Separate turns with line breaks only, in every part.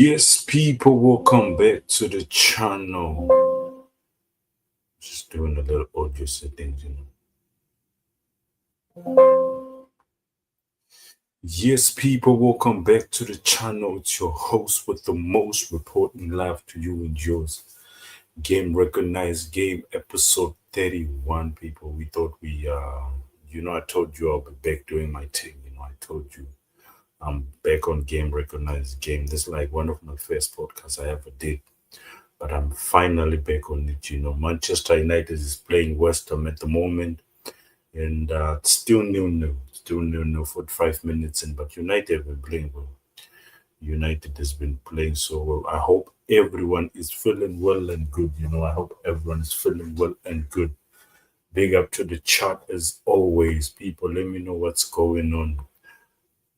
Yes, people, welcome back to the channel. Just doing a little audio settings. Yes, people, welcome back to the channel. It's your host with the most reporting live to you and yours. Game recognized game episode 31, people. We thought I told you I'll be back doing my thing. I told you I'm back on game recognized game. This is like one of my first podcasts I ever did. But I'm finally back on it. Manchester United is playing West Ham at the moment, and it's still nil-nil, 45 minutes in. But United have been playing well. United has been playing so well. I hope everyone is feeling well and good. I hope everyone is feeling well and good. Big up to the chat as always, people. Let me know what's going on.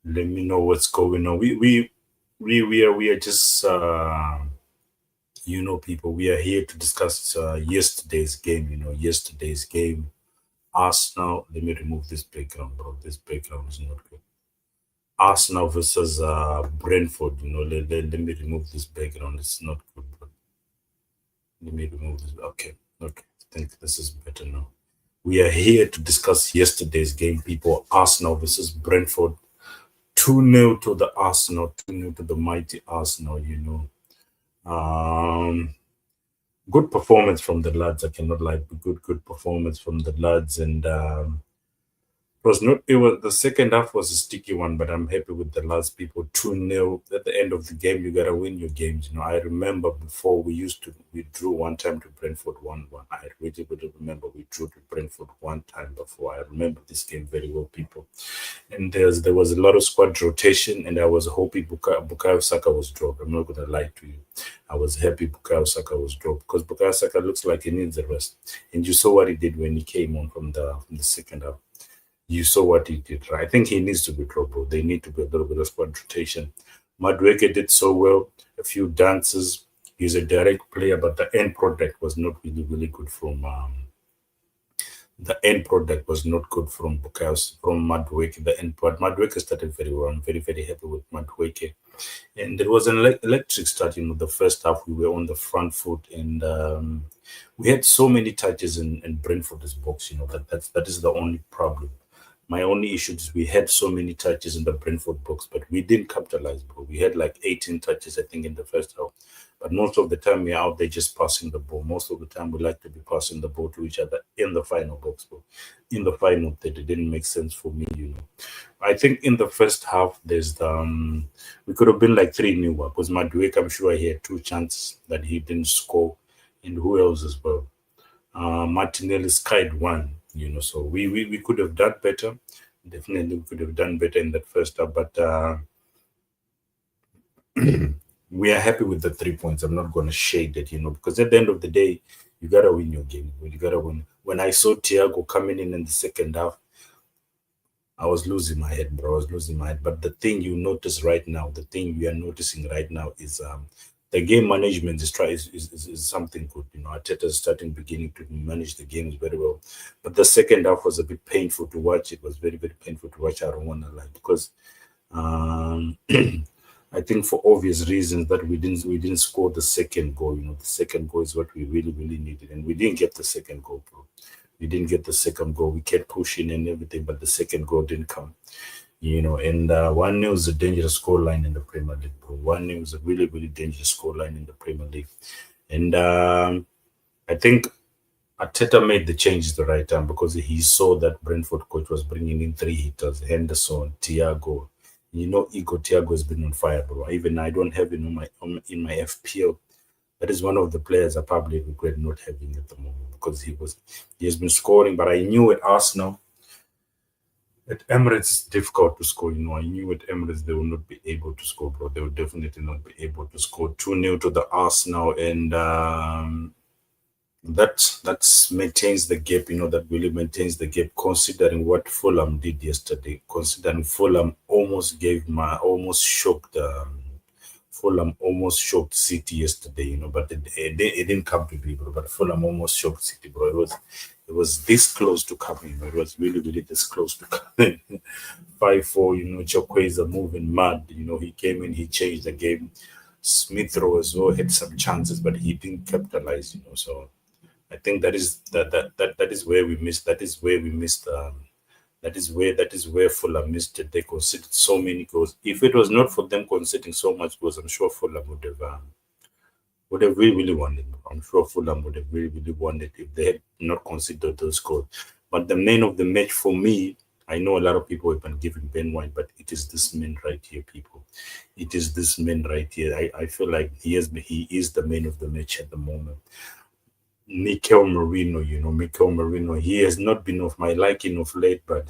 Let me know what's going on. We are just. People, we are here to discuss yesterday's game. Yesterday's game, Arsenal. Let me remove this background, bro. This background is not good. Arsenal versus Brentford. Let me remove this background. It's not good, bro. Let me remove this. Okay. I think this is better now. We are here to discuss yesterday's game, people. Arsenal versus Brentford. 2-0 to the Arsenal. 2-0 to the mighty Arsenal. Good performance from the lads. I cannot lie. Good performance from the lads, and the second half was a sticky one, but I'm happy with the last people. 2-0 at the end of the game. You gotta win your games. I remember before we drew one time to Brentford 1-1. I really remember we drew to Brentford one time before. I remember this game very well, people. And there was a lot of squad rotation, and I was hoping Bukayo Saka was dropped. I'm not gonna lie to you. I was happy Bukayo Saka was dropped because Bukayo Saka looks like he needs a rest. And you saw what he did when he came on from the second half. You saw what he did, right? I think he needs to be dropped, bro. They need to be a little bit of squad rotation. Madueke did so well. A few dances. He's a direct player, but the end product was not really good from Madueke. But Madueke started very well. I'm very, very happy with Madueke. And there was an electric start. The first half we were on the front foot, and we had so many touches in Brentford's box. That is the only problem. My only issue is we had so many touches in the Brentford box, but we didn't capitalize, bro. We had like 18 touches, I think, in the first half. But most of the time we're out there just passing the ball. Most of the time we like to be passing the ball to each other in the final box, bro. In the final, that it didn't make sense for me, I think in the first half, there's we could have been like 3-0 because Madueke, I'm sure he had 2 chances that he didn't score. And who else as well? Martinelli skied 1, so we could have done better. Definitely we could have done better in that first half, but we are happy with the 3 points. I'm not going to shade it, because at the end of the day, you got to win your game. You got to win. When I saw Thiago coming in the second half, I was losing my head, bro. I was losing my head. But the thing you notice right now, the thing we are noticing right now is the game management is something good. Arteta is beginning to manage the games very well. But the second half was a bit painful to watch. It was very, very painful to watch. I don't want to lie, because I think for obvious reasons that we didn't score the second goal. The second goal is what we really, really needed, and we didn't get the second goal, bro. We didn't get the second goal. We kept pushing and everything, but the second goal didn't come. And 1-0 is a dangerous scoreline in the Premier League, bro. 1-0 is a really, really dangerous scoreline in the Premier League. And I think Arteta made the changes the right time because he saw that Brentford coach was bringing in 3 hitters, Henderson, Thiago. Igor Thiago has been on fire, bro. Even I don't have him in my FPL. That is one of the players I probably regret not having at the moment because he has been scoring. But I knew at Arsenal, at Emirates, it's difficult to score. I knew at Emirates they will not be able to score, bro. They will definitely not be able to score. 2-0 to the Arsenal, and that maintains the gap. That really maintains the gap. Considering what Fulham did yesterday, considering Fulham almost shocked. Fulham almost shocked City yesterday, but it didn't come to be, bro. But Fulham almost shocked City, bro. It was this close to coming. It was really, really this close to coming. 5-4, Chukwueze moving mad. He came in, he changed the game. Smith Rowe as well had some chances, but he didn't capitalize. So I think that is where we missed. That is where we missed. That is where Fulham missed it. They conceded so many goals. If it was not for them conceding so much goals, I'm sure Fulham would have really, really won it. I'm sure Fulham would have really, really won it if they had not considered those goals. But the man of the match for me, I know a lot of people have been giving Ben White, but it is this man right here, people. It is this man right here. I feel like he is the man of the match at the moment. Mikel Merino, Mikel Merino. He has not been of my liking of late, but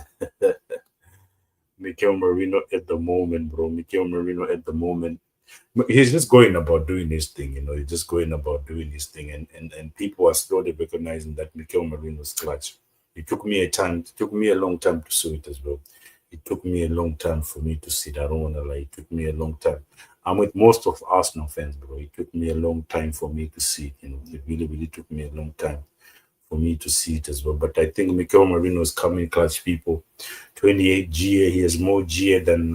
Mikel Merino at the moment, bro. Mikel Merino at the moment. He's just going about doing his thing, He's just going about doing his thing, and people are slowly recognizing that Mikel Merino's clutch. It took me a long time to see it as well. It took me a long time for me to see it. I don't want to lie. It took me a long time. I'm with most of Arsenal fans, bro. It took me a long time for me to see it. It really, really took me a long time for me to see it as well. But I think Mikel Merino is coming clutch, people. 28 GA. He has more GA than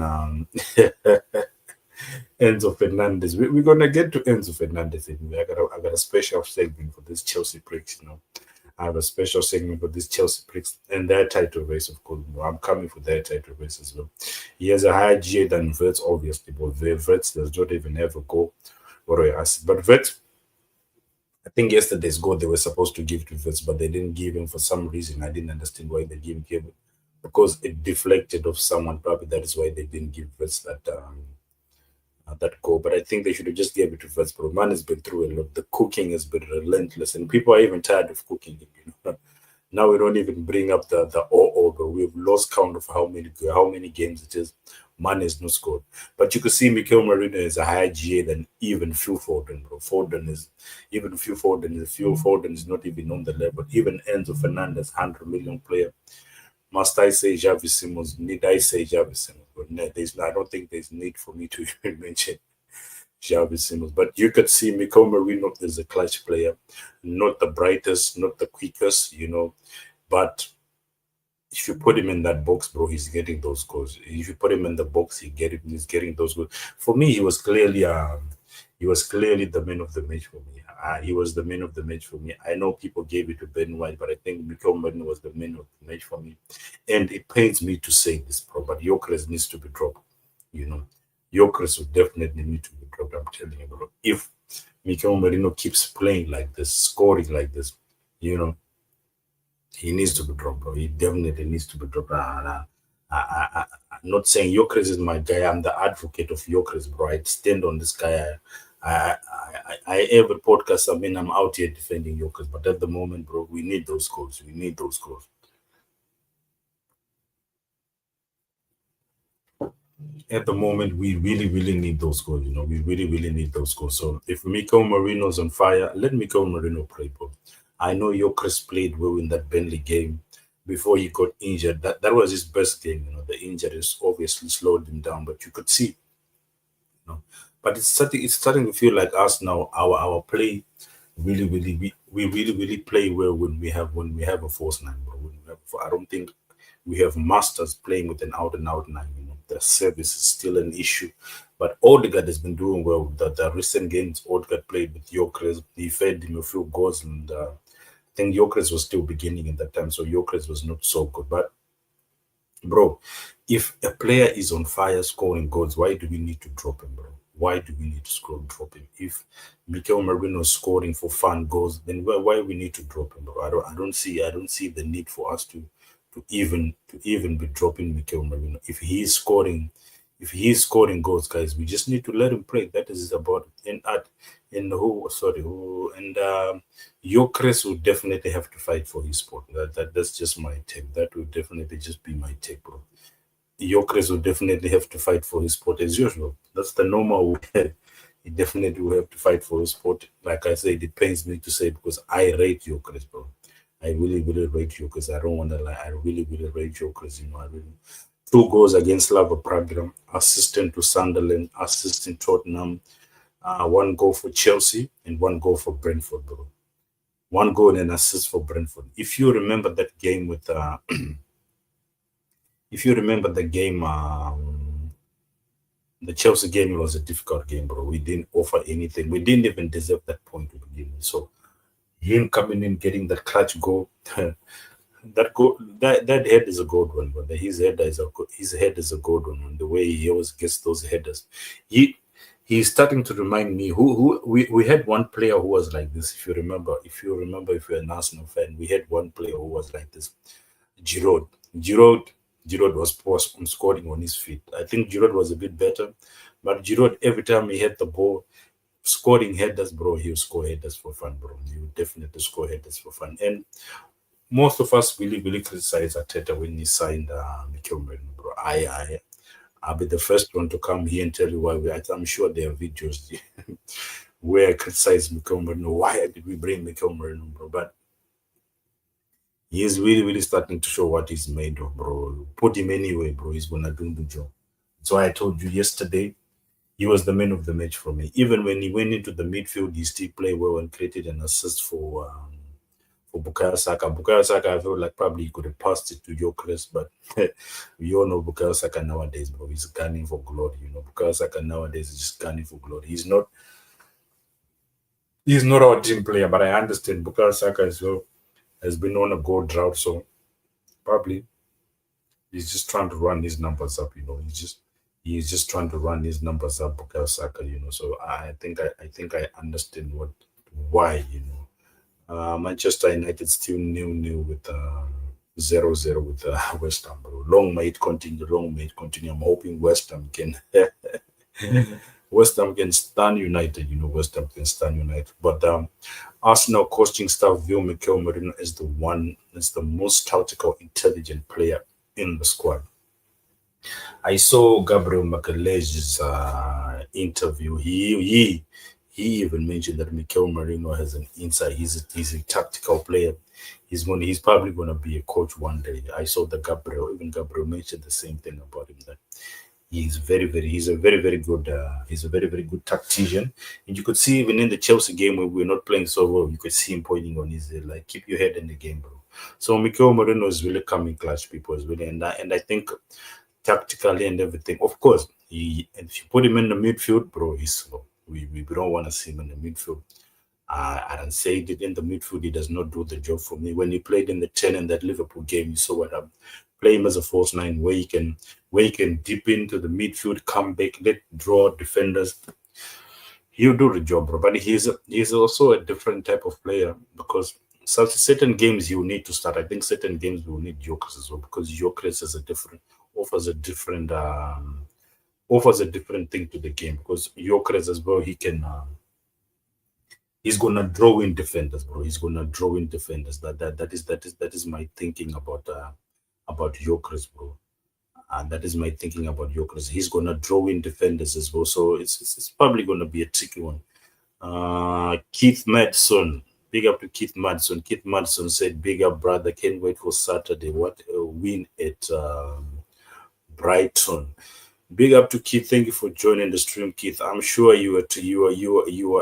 Enzo Fernandez. We're gonna get to Enzo Fernandez anyway. I got a special segment for this Chelsea pricks. I have a special segment for this Chelsea pricks and their title race, of course. I'm coming for their title race as well. He has a higher GA than Verts, obviously, but Verts does not even have a goal or a assist. But Verts, I think yesterday's goal they were supposed to give to Verts, but they didn't give him for some reason. I didn't understand why they didn't give it because it deflected off someone. Probably that is why they didn't give Verts that goal. But I think they should have just gave it to Verts. Bro, man has been through a lot. The cooking has been relentless, and people are even tired of cooking him. Now we don't even bring up the but we've lost count of how many games it is. Man has not scored. But you could see Mikel Merino is a higher GA than even Phil Foden, bro. Phil Foden is not even on the level. Even Enzo Fernandez, 100 million player. Must I say Javi Simons? Need I say Javi Simons? But no, I don't think there's need for me to even mention Javi Simons. But you could see Mikel Merino is a clutch player, not the brightest, not the quickest. But if you put him in that box, bro, he's getting those goals. If you put him in the box, he's getting those goals. For me, he was clearly the man of the match for me. He was the man of the match for me. I know people gave it to Ben White, but I think Mikel Merino was the man of the match for me. And it pains me to say this, bro, but Gyökeres needs to be dropped. You know, Gyökeres will definitely need to be dropped. I'm telling you, bro. If Mikel Merino keeps playing like this, scoring like this, you know, he needs to be dropped, bro. He definitely needs to be dropped. I'm not saying Gyökeres is my guy. I'm the advocate of Gyökeres, bro. I stand on this guy. Every podcast, I'm out here defending Gyökeres, but at the moment, bro, we need those goals. We need those goals. At the moment, we really, really need those goals. We really, really need those goals. So if Mikel Marino's on fire, let Mikel Marino play, bro. I know Gyökeres played well in that Burnley game before he got injured. That was his best game. The injuries obviously slowed him down, but you could see, But it's starting to feel like us now. Our play really, really, we really, really play well when we have a false nine, bro. I don't think we have masters playing with an out and out nine. The service is still an issue, but Odegaard has been doing well. The recent games Odegaard played with Gyökeres, he fed him a few goals, and I think Gyökeres was still beginning at that time, so Gyökeres was not so good. But bro, if a player is on fire scoring goals, why do we need to drop him, bro? Why do we need to drop him? If Mikel Merino is scoring for fun goals, then why we need to drop him, bro? I don't see the need for us to even be dropping Mikel Merino. If he is scoring goals, guys, we just need to let him play. That is about it. And Gyökeres will definitely have to fight for his spot. That's just my take. That will definitely just be my take, bro. Gyökeres will definitely have to fight for his spot as usual. That's the normal way. He definitely will have to fight for his spot. Like I said, it pains me to say because I rate Gyökeres, bro. I really, really rate Gyökeres. I don't want to lie. I really, really rate Gyökeres. I really. 2 goals against Slava Prague, assistant to Sunderland, assistant Tottenham, 1 goal for Chelsea, and 1 goal for Brentford, bro. 1 goal and an assist for Brentford. If you remember that game if you remember the game The Chelsea game was a difficult game, bro. We didn't offer anything. We didn't even deserve that point to begin with. So him coming in, getting that clutch goal, that goal, that head is a gold one, brother. His head is a gold one. And the way he always gets those headers, he he's starting to remind me who we had one player who was like this. If you're an Arsenal fan, we had one player who was like this. Giroud. Giroud Giroud was scoring on his feet. I think Giroud was a bit better, but Giroud every time he had the ball, scoring headers, bro, he'll score headers for fun, bro. He will definitely score headers for fun. And most of us really criticize Ateta when he signed Mikel Merino, bro. I'll be the first one to come here and tell you why. I'm sure there are videos where I criticize Mikel Merino. Why did we bring Mikel Merino, bro? But he is really starting to show what he's made of, bro. Put him anyway, bro. He's gonna do the job. So I told you yesterday, he was the man of the match for me. Even when he went into the midfield, he still played well and created an assist for Bukayo Saka. Bukayo Saka, I feel like probably he could have passed it to Gyökeres, but we all know Bukayo Saka nowadays, bro. He's gunning for glory. Bukayo Saka nowadays is just gunning for glory. He's not our team player, but I understand Bukayo Saka as well has been on a goal drought, so probably he's just trying to run his numbers up. He's just trying to run his numbers up, Bukayo Saka. So I think I understand why. Manchester United still nil with 0-0 with West Ham, bro. Long may it continue. Long may it continue. I'm hoping West Ham can West Ham can stand United. West Ham can stand United. But Arsenal coaching staff view Mikel Merino as the most tactical, intelligent player in the squad. I saw Gabriel Magalhaes' interview. He even mentioned that Mikel Merino has an insight. He's a tactical player. He's probably gonna be a coach one day. I saw even Gabriel mentioned the same thing about him, that he's a very good tactician. And you could see even in the Chelsea game where we're not playing so well, you could see him pointing on his head, like, keep your head in the game, bro. So Mikel Merino is really coming clutch, people, is really, and I think tactically and everything. Of course, if you put him in the midfield, bro, he's slow. We don't want to see him in the midfield. I don't say it in the midfield. He does not do the job for me. When he played in the 10 in that Liverpool game, you saw what I'm play him as a false nine, where he can dip into the midfield, come back, let draw defenders. He'll do the job, bro. But he's also a different type of player, because certain games you need to start. I think certain games we will need Gyökeres as well, because Gyökeres is offers a different thing to the game, because Gyökeres as well, he's gonna draw in defenders, bro. He's gonna draw in defenders. That is my thinking about Gyökeres, bro. And that is my thinking about Gyökeres. He's gonna draw in defenders as well, so it's probably gonna be a tricky one. Keith Madison, big up to Keith Madison. Keith Madison said, "Big up, brother. Can't wait for Saturday. What a win at Brighton." Big up to Keith. Thank you for joining the stream, Keith. I'm sure you are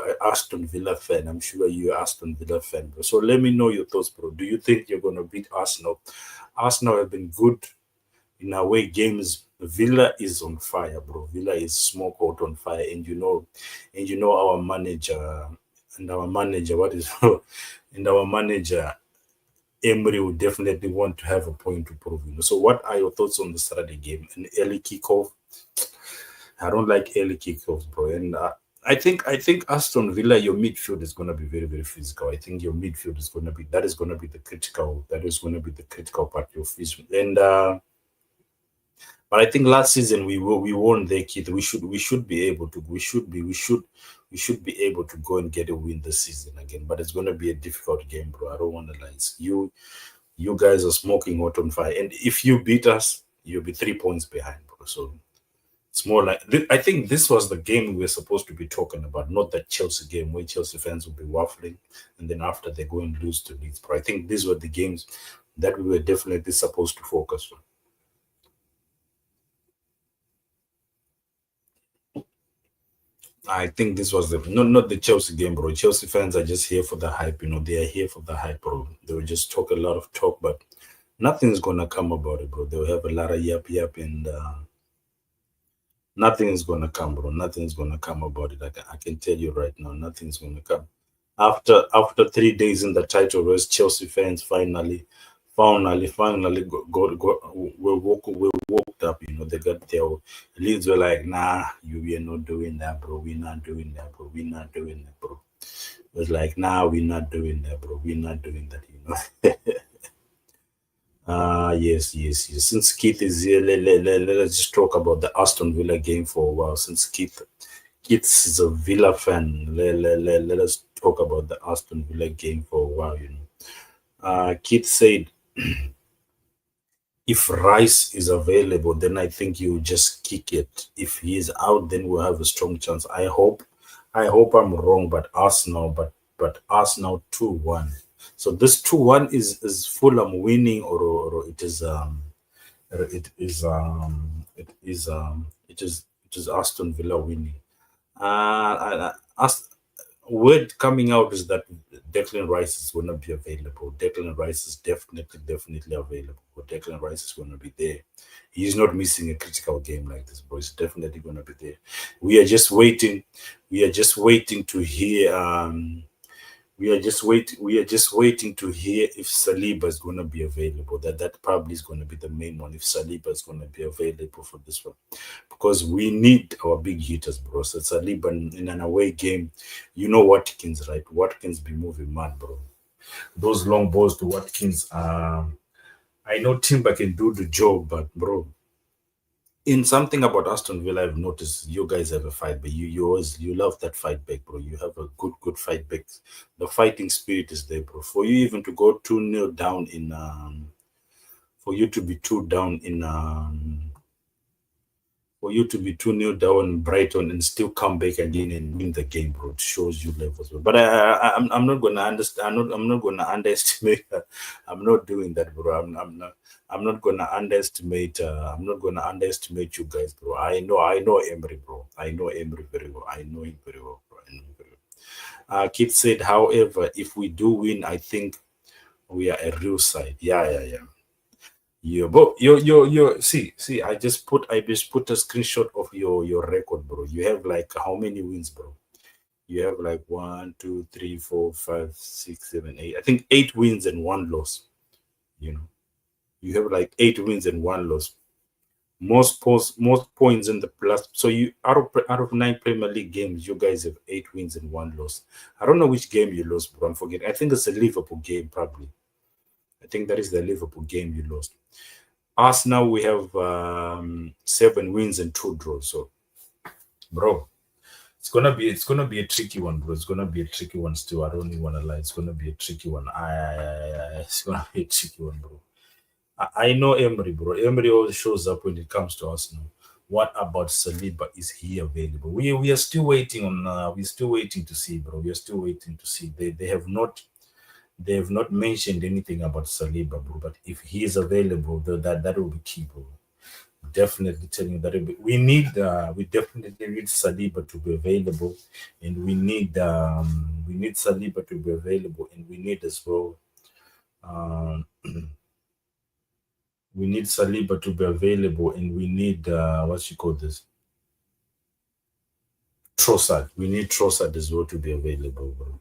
an Aston Villa fan. I'm sure you're an Aston Villa fan, bro. So let me know your thoughts, bro. Do you think you're gonna beat Arsenal? Arsenal have been good in away games. Villa is on fire, bro. Villa is smoke out on fire, and our manager and our manager Emery would definitely want to have a point to prove. So what are your thoughts on the Saturday game? An early kickoff? I don't like early kickoffs, bro. And I think Aston Villa, your midfield is going to be very physical. I think your midfield is going to be the critical part of your physical. And but I think last season we won there, Keith. We should be able to go and get a win this season again. But it's going to be a difficult game, bro. I don't want to lie. You guys are smoking hot on fire, and if you beat us, you'll be 3 points behind, bro. So it's more like, I think this was the game we were supposed to be talking about, not that Chelsea game where Chelsea fans will be waffling, and then after they go and lose to Leeds. But I think these were the games that we were definitely supposed to focus on. I think this was not the Chelsea game, bro. Chelsea fans are just here for the hype, They are here for the hype, bro. They will just talk a lot of talk, but nothing's gonna come about it, bro. They'll have a lot of yap, and Nothing is gonna come, bro. Nothing is gonna come about it. I can tell you right now, nothing's gonna come. After 3 days in the title race, Chelsea fans finally we woke up. You know, they got their leads were like, nah, we are not doing that, bro. We're not doing that, bro. We're not doing that, bro. It was like, nah, we're not doing that, bro. We're not doing that, you know. Yes. Since Keith is here, let's just talk about the Aston Villa game for a while. Since Keith is a Villa fan, let us talk about the Aston Villa game for a while, you know. Keith said, if Rice is available, then I think you just kick it. If he is out, then we'll have a strong chance. I hope I'm wrong, but Arsenal 2-1. So this 2-1 is Fulham winning, or it is Aston Villa winning. As word coming out is that Declan Rice is going to be available. Declan Rice is definitely available. Declan Rice is going to be there. He's not missing a critical game like this, bro. He's definitely going to be there. We are just waiting. We are just waiting to hear. We are just waiting to hear if Saliba is going to be available. That probably is going to be the main one. If Saliba is going to be available for this one, because we need our big hitters, bro. So Saliba in an away game, you know Watkins, right? Watkins be moving mad, bro. Those long balls to Watkins. I know Timber can do the job, but bro, in something about Aston Villa, I've noticed you guys have a fight, but you love that fight back, bro. You have a good fight back. The fighting spirit is there, bro. For you even to go 2-0 down in for you to be two down in for you to be 2-0 down in Brighton and still come back again and win the game, bro. It shows you levels, bro. But I'm not gonna understand. I'm not gonna underestimate. I'm not doing that, bro. I'm not gonna underestimate. I'm not gonna underestimate you guys, bro. I know Emery, bro. I know Emery very well. I know him very well, bro. I know him very well. Kid said, however, if we do win, I think we are a real side. Yeah. Yeah, but you see, I just put a screenshot of your record, bro. You have like how many wins, bro? You have like 1, 2, 3, 4, 5, 6, 7, 8. I think 8 wins and 1 loss. You know, you have like 8 wins and 1 loss. Most points in the plus. So you out of 9 Premier League games, you guys have 8 wins and 1 loss. I don't know which game you lost, bro. I'm forgetting. I think it's a Liverpool game, probably. I think that is the Liverpool game you lost. Us now we have 7 wins and 2 draws. So, bro, it's gonna be a tricky one, bro. It's gonna be a tricky one still. I don't even wanna lie. It's gonna be a tricky one. It's gonna be a tricky one, bro. I know Emery, bro. Emery always shows up when it comes to Arsenal. What about Saliba? Is he available? We are still waiting on. We're still waiting to see, bro. We are still waiting to see. They have not mentioned anything about Saliba, bro. But if he is available, that will be key, bro. Definitely telling you that we definitely need Saliba to be available, and we need Saliba to be available, and we need as well. Um, we need Saliba to be available, and we need what you call this Trossard. We need Trossard as well to be available, bro.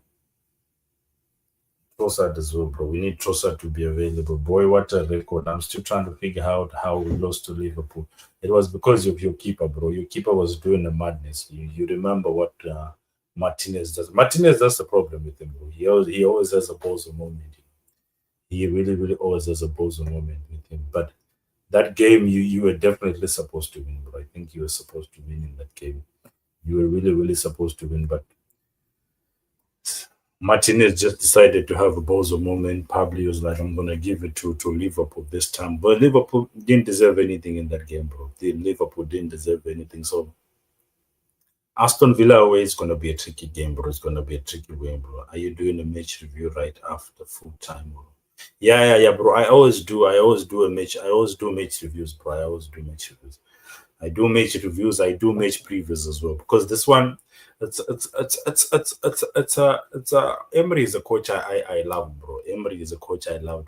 Trossard as well, bro. We need Trossard to be available. Boy, what a record. I'm still trying to figure out how we lost to Liverpool. It was because of your keeper, bro. Your keeper was doing the madness. You remember what Martinez does. Martinez, that's the problem with him, bro. He always has a bozo moment. He really always has a bozo moment with him. But that game, you were definitely supposed to win, bro. I think you were supposed to win in that game. You were really supposed to win, but Martinez just decided to have a bozo moment. Probably was like, I'm gonna give it to Liverpool this time. But Liverpool didn't deserve anything in that game, bro. Liverpool didn't deserve anything. So Aston Villa away is gonna be a tricky game, bro. It's gonna be a tricky game, bro. Are you doing a match review right after full time, bro? Yeah, bro. I always do match reviews, bro. I always do match reviews. I do match reviews. I do match previews as well, because this one, it's Emery is a coach I love, bro. Emery is a coach I love.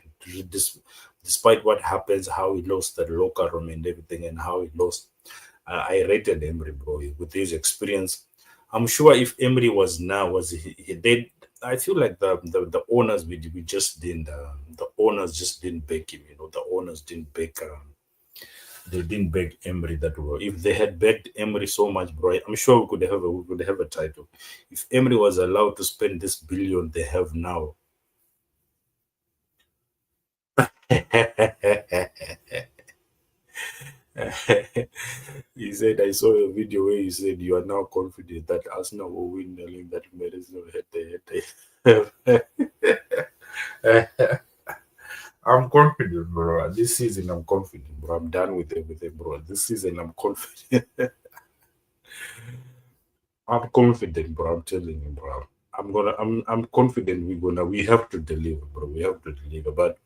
Despite what happens, how he lost the locker room and everything, and how he lost. I rated Emery, bro, with his experience. I'm sure if Emery was now, was he did. I feel like the owners we just didn't the owners just didn't back him. The owners didn't back they didn't beg Emery that well. If they had begged Emery so much, bro, I'm sure we could have a title. If Emery was allowed to spend this billion they have now. He said, I saw a video where he said you are now confident that Arsenal will win the league that Merino had. I'm confident, bro. This season, I'm confident, bro. I'm done with everything, bro. This season, I'm confident. I'm confident, bro. I'm telling you, bro. I'm confident we have to deliver, bro. We have to deliver. But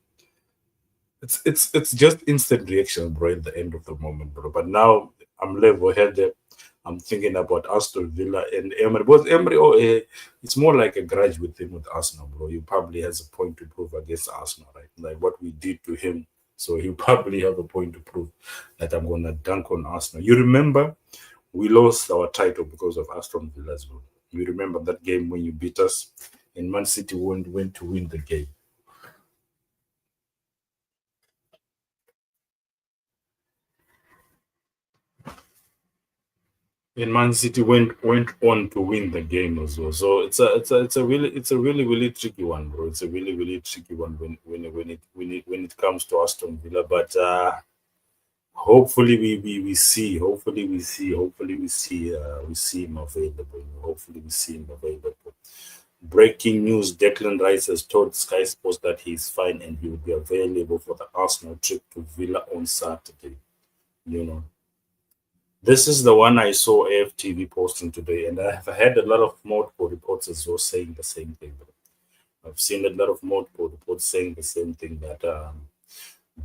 it's just instant reaction, bro, at the end of the moment, bro. But now I'm level headed. I'm thinking about Aston Villa and Emery. But Emery, it's more like a grudge with him with Arsenal, bro. He probably has a point to prove against Arsenal, right? Like what we did to him. So he probably have a point to prove that I'm gonna dunk on Arsenal. You remember we lost our title because of Aston Villa as well. You remember that game when you beat us and Man City went to win the game. And Man City went on to win the game as well. So it's a really tricky one, bro. It's a really tricky one when it comes to Aston Villa. But hopefully we see him available. Hopefully we see him available. Breaking news: Declan Rice has told Sky Sports that he's fine and he will be available for the Arsenal trip to Villa on Saturday. You know. This is the one I saw AFTV posting today, and I've had a lot of multiple reports as well saying the same thing. I've seen a lot of multiple reports saying the same thing that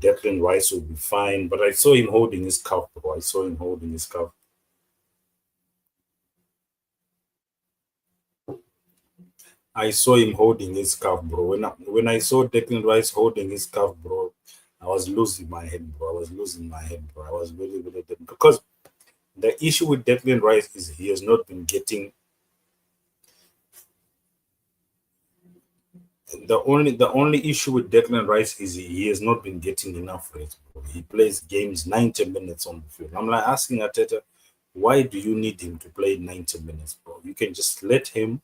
Declan Rice will be fine, but I saw him holding his cuff, bro. I saw him holding his cuff. I saw him holding his cuff, bro. When I saw Declan Rice holding his cuff, bro, I was losing my head, bro. I was losing my head, bro. I was really because the issue with Declan Rice is he has not been getting the only issue with Declan Rice is he has not been getting enough rest, bro. He plays games 90 minutes on the field. I'm like asking Ateta, why do you need him to play 90 minutes, bro? You can just let him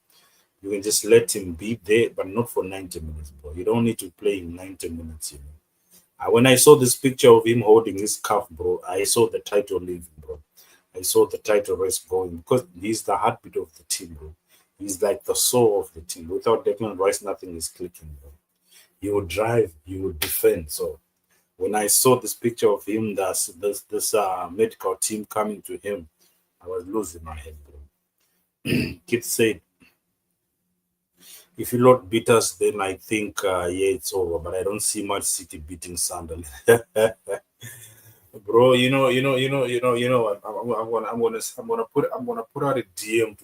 be there, but not for 90 minutes, bro. You don't need to play him 90 minutes, you know. When I saw this picture of him holding his cuff, bro, I saw the title leaving, bro. I saw the title race going because he's the heartbeat of the team, bro. He's like the soul of the team. Without Declan Rice, nothing is clicking, bro. He would drive, he would defend. So when I saw this picture of him, this medical team coming to him, I was losing my head, bro. Kid said, if you lot beat us, then I think yeah, it's over. But I don't see much City beating Sunderland. Bro, what? I'm gonna put out a DM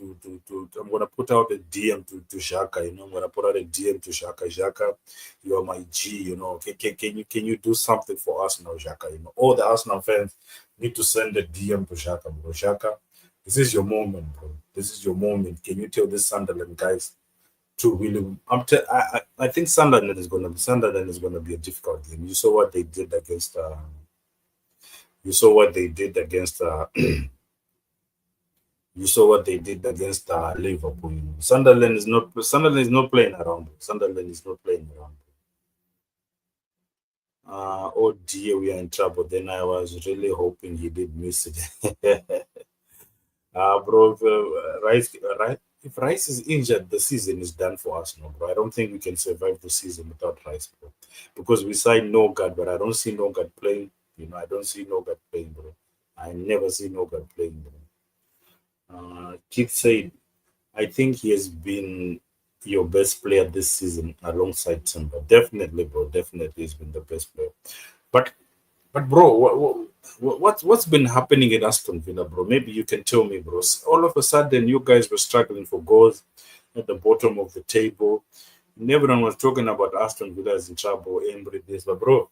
I'm gonna put out a DM to Shaka. I'm gonna put out a DM to Shaka. Shaka, you are my G. Can you do something for us now, Shaka? All the Arsenal fans need to send a DM to Shaka, bro. Shaka, this is your moment, bro. This is your moment. Can you tell this Sunderland guys to really? I think Sunderland is gonna be a difficult game. You saw what they did against. You saw what they did against you saw what they did against Liverpool. Sunderland is not playing around. Sunderland is not playing around. Oh dear, we are in trouble. Then I was really hoping he did miss it. Bro, if Rice is injured, the season is done for us, no, bro. I don't think we can survive the season without Rice, bro. Because we signed Nogard, but I don't see Nogard playing. I don't see Nogard playing, bro. I never see Nogard playing, bro. Keith said, I think he has been your best player this season alongside Timber. Definitely, bro. Definitely, he's been the best player. But, bro, what's been happening in Aston Villa, bro? Maybe you can tell me, bro. All of a sudden, you guys were struggling for goals at the bottom of the table. And everyone was talking about Aston Villa is in trouble, Embry this, but bro,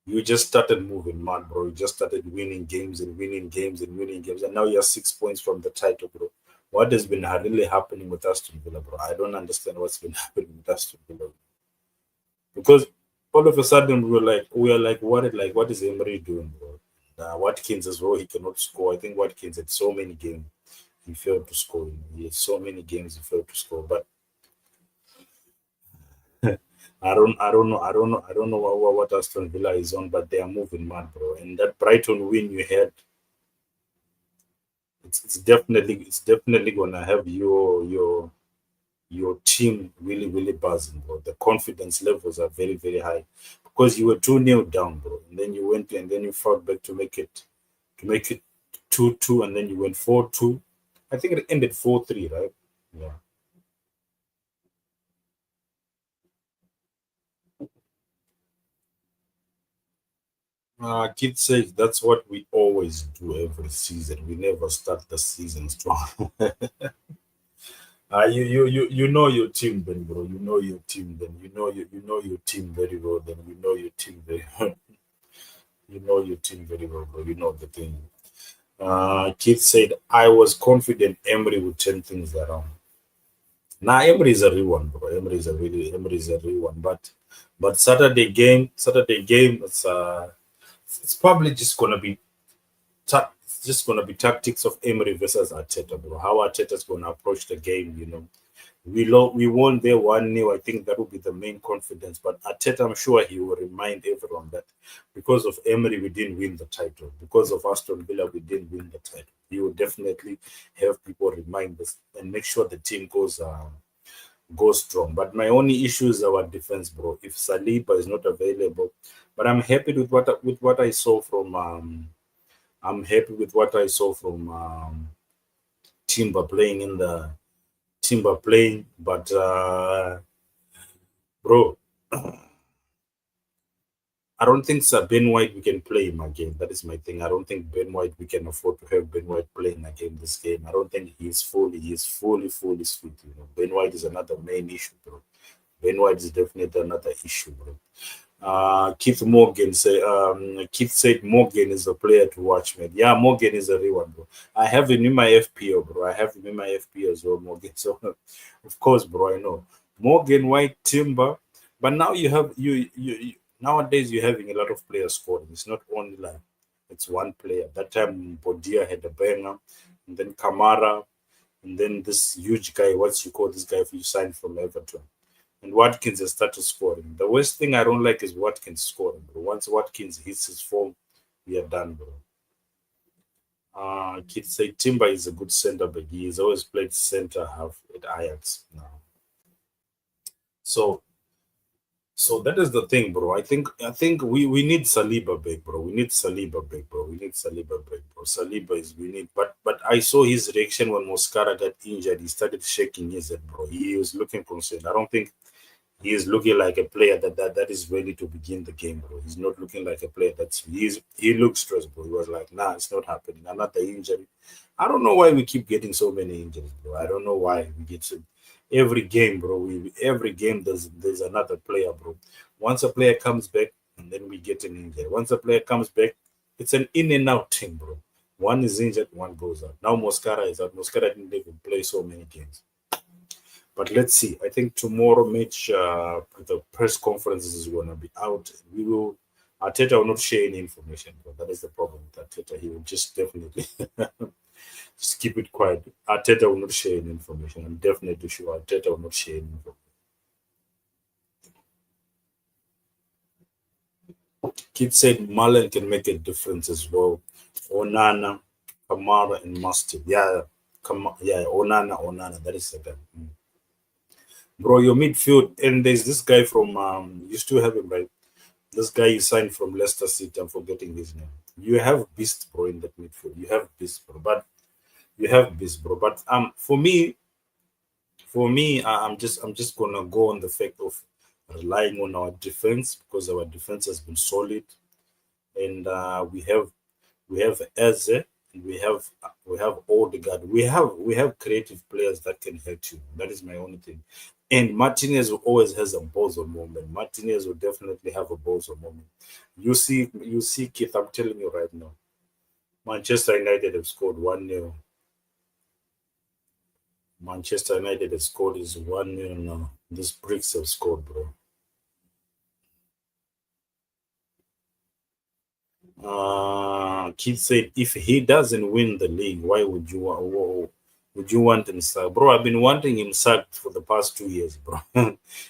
You just started moving mad, bro. You just started winning games and winning games and winning games, and now you're 6 points from the title, bro. What has been really happening with Aston Villa, bro? I don't understand what's been happening with Aston Villa because all of a sudden we were like, what is Emery doing, bro? Watkins as well, he cannot score. I think Watkins had so many games he failed to score. He had so many games he failed to score, but I don't know what Aston Villa is on, but they are moving mad, bro. And that Brighton win you had, it's definitely gonna have your team really really buzzing, bro. The confidence levels are very very high because you were 2-0 down, bro, and then you went and then you fought back to make it 2-2, and then you went 4-2. I think it ended 4-3, right? Yeah. Kid says that's what we always do every season. We never start the season strong. You know your team then, bro. You know your team then. You know your team very well. Then you know your team very you know your team very well, bro. You know the thing. Keith said I was confident Emery would turn things around. Nah, Emery is a real one, bro. Emery is a real one. But Saturday game, it's probably just gonna be tactics of Emery versus Arteta, bro. How Arteta's gonna approach the game. We won there 1-0. I think that will be the main confidence. But Arteta, I'm sure he will remind everyone that because of Emery, we didn't win the title. Because of Aston Villa, we didn't win the title. He will definitely have people remind us and make sure the team goes strong. But my only issue is our defense, bro. If Saliba is not available, but I'm happy with what I saw from Timber playing in the Timber playing, but bro, I don't think Sir Ben White we can play him again. That is my thing. I don't think Ben White we can afford to have Ben White playing again this game. I don't think he's fully fit. Ben White is another main issue, bro. Ben White is definitely another issue, bro. Keith said Morgan is a player to watch, man. Yeah, Morgan is a real one, bro. I have him in my FPO, bro. I have him in my FPO as well, Morgan. So of course, bro, I know. Morgan, White, Timber. But now nowadays you're having a lot of players scoring. It's not only like it's one player. That time Bodia had a banger, and then Kamara, and then this huge guy, what's you call this guy if you signed from Everton? And Watkins has started scoring. The worst thing I don't like is Watkins scoring, bro. Once Watkins hits his form, we are done, bro. Kids say Timber is a good center back. He's always played center half at Ajax now. So so that is the thing, bro. I think we need Saliba back, bro. We need Saliba back, bro. We need Saliba back, bro. Saliba is we need, but I saw his reaction when Moscara got injured. He started shaking his head, bro. He was looking concerned. I don't think he is looking like a player that is ready to begin the game, bro. He's not looking like a player he looks stressed, bro. He was like, nah, it's not happening. Another injury. I don't know why we keep getting so many injuries, bro. I don't know why we get so every game, bro. Every game there's another player, bro. Once a player comes back, and then we get an injury. Once a player comes back, it's an in and out thing, bro. One is injured, one goes out. Now Moscara is out. Moscara didn't even play so many games. But let's see. I think tomorrow match, the press conferences is gonna be out. We will. Arteta will not share any information, but that is the problem with Arteta. He will just definitely just keep it quiet. Arteta will not share any information. I'm definitely sure Arteta will not share any information. Kid said Marlon can make a difference as well. Onana, Kamara, and Mustard. Yeah, yeah, Onana. That is the guy. Bro, your midfield, and there's this guy from you still have him, right? This guy you signed from Leicester City. I'm forgetting his name. You have beast, bro, in that midfield. You have beast, bro. But you have beast, bro. But for me, I'm just gonna go on the fact of relying on our defense because our defense has been solid, and we have Eze, and We have Odegaard. We have creative players that can hurt you. That is my only thing. And Martinez always has a bozo moment. Martinez will definitely have a bozo moment. You see, Keith. I'm telling you right now. Manchester United have scored 1-0. Manchester United have scored is 1-0 now. These bricks have scored, bro. Keith said, if he doesn't win the league, why would you want him sacked? Bro, I've been wanting him sacked for the past 2 years, bro.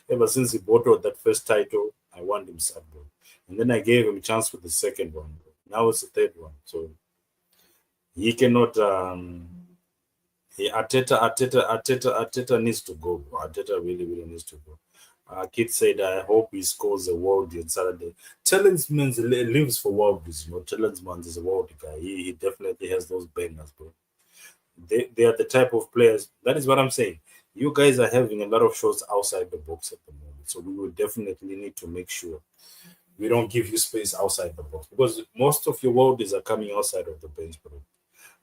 Ever since he bought out that first title, I want him sacked, bro. And then I gave him a chance for the second one, bro. Now it's the third one. So he cannot Arteta needs to go, bro. Arteta really, really needs to go. Kid said, I hope he scores a world on Saturday. Talisman lives for worldies, you know. Talisman is a world guy. He definitely has those bangers, bro. They are the type of players. That is what I'm saying. You guys are having a lot of shots outside the box at the moment. So we will definitely need to make sure we don't give you space outside the box because most of your worldies are coming outside of the bench, bro.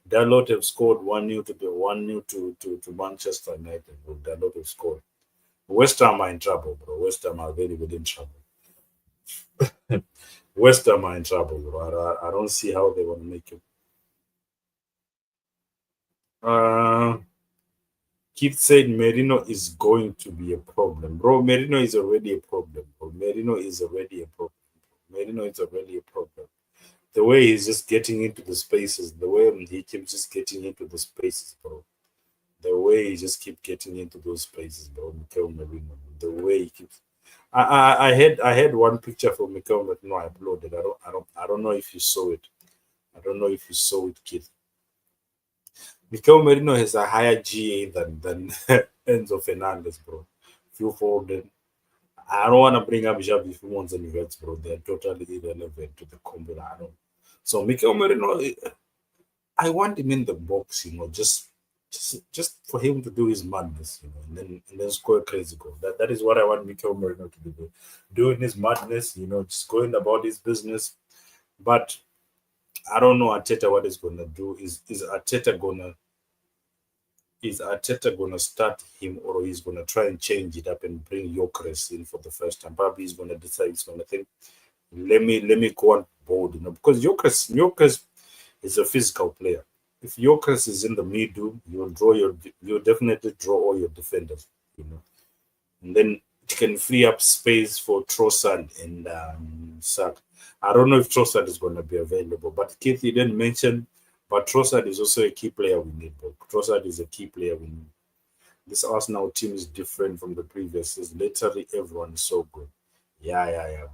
Dalot have scored 1-0 to the 1-0 to Manchester United, bro. Dalot have scored. West Ham are in trouble, bro. West Ham are very, very in trouble. West Ham are in trouble, bro. I don't see how they want to make it. Uh, Keith said Merino is going to be a problem, bro. Merino is already a problem, bro. Merino is already a problem. Merino is already a problem. The way he's just getting into the spaces, the way he keeps just getting into the spaces, bro. The way he just keep getting into those spaces, bro. Mikel Merino. The way he keeps. I had one picture from Mikel Merino I uploaded. I don't know if you saw it. I don't know if you saw it, kid. Mikel Merino has a higher GA than Enzo Fernandez, bro. Few Foden. I don't want to bring up Xavi Simons and Vets, bro. They're totally irrelevant to the combo. I don't. So Mikel Merino, I want him in the box, you know, just for him to do his madness, you know, and then score a crazy goal. That is what I want Mikel Merino to do. Doing his madness, you know, just going about his business. But I don't know Arteta what he's gonna do. Is Arteta gonna start him or he's gonna try and change it up and bring Gyökeres in for the first time? Probably he's gonna decide he's gonna think, let me go on board, you know, because Gyökeres is a physical player. If Gyökeres is in the middle, you'll definitely draw all your defenders, you know, and then it can free up space for Trossard and Sak. I don't know if Trossard is going to be available, but Keith, you didn't mention, but Trossard is also a key player we need, bro. Trossard is a key player we need. This Arsenal team is different from the previous season. Literally everyone is so good. Yeah,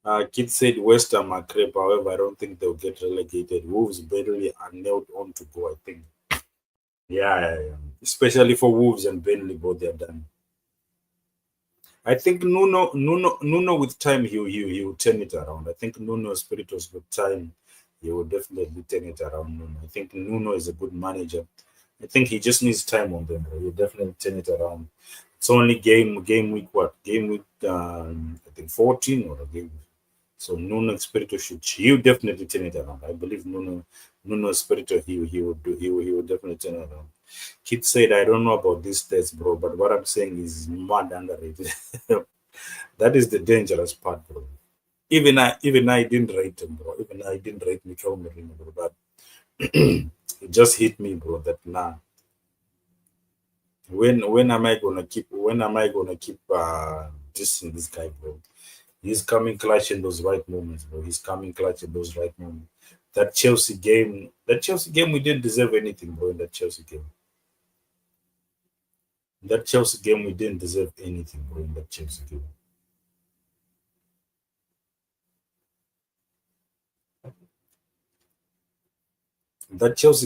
bro. Kid said West Ham are crap. However, I don't think they'll get relegated. Wolves barely are nailed on to go, I think. Yeah. Especially for Wolves and Burnley, both they're done. I think Nuno with time he will turn it around. I think Nuno Espirito's with time he will definitely turn it around. Nuno. I think Nuno is a good manager. I think he just needs time on them. He'll definitely turn it around. It's only game week what? Game week I think 14 or a game. So Nuno Espirito he'll definitely turn it around. I believe Nuno Espirito he will definitely turn it around. Kid said, I don't know about these stats, bro, but what I'm saying is mad underrated. That is the dangerous part, bro. Even I didn't rate him, bro. Even I didn't rate Mikel Merino, bro. But it just hit me, bro, that nah. When am I gonna keep dissing this guy, bro? He's coming clutch in those right moments, bro. He's coming clutch in those right moments. That Chelsea game, we didn't deserve anything, bro. In that Chelsea game, we didn't deserve anything, bro. In that Chelsea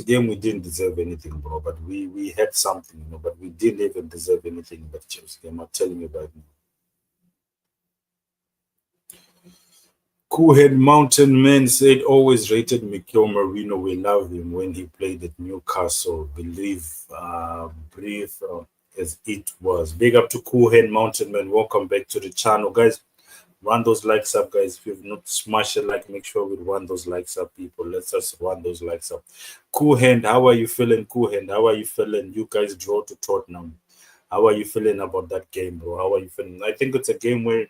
game, we didn't deserve anything, bro. But we had something, you know. But we didn't even deserve anything in that Chelsea game. I'm telling you right now. Coolhead Mountain Man said always rated Mikel Merino. We love him when he played at Newcastle. Brief as it was. Big up to Coolhead Mountain Man. Welcome back to the channel, guys. Run those likes up, guys. If you've not smashed a like, make sure we run those likes up, people. Let's just run those likes up. Cool Hand, how are you feeling? Cool Hand, how are you feeling? You guys draw to Tottenham. How are you feeling about that game, bro? How are you feeling? I think it's a game where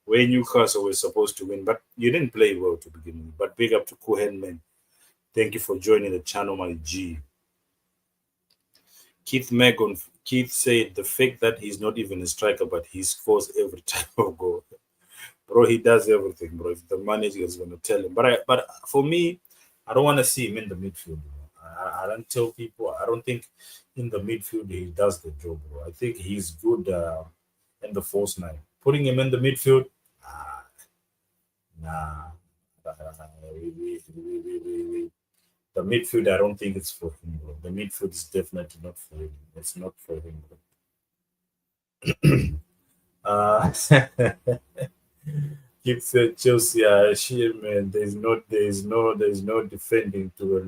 Newcastle was supposed to win, but you didn't play well to begin with. But big up to Cool Hand, man. Thank you for joining the channel, my G. Keith said the fact that he's not even a striker, but he scores every type of goal. Bro, he does everything, bro. If the manager is going to tell him. But for me, I don't want to see him in the midfield, bro. I don't tell people, I don't think in the midfield he does the job, bro. I think he's good in the false nine. Putting him in the midfield, nah. The midfield, I don't think it's for him, bro. The midfield is definitely not for him. It's not for him, bro. Keep said Chelsea are shit, man. There's no defending to a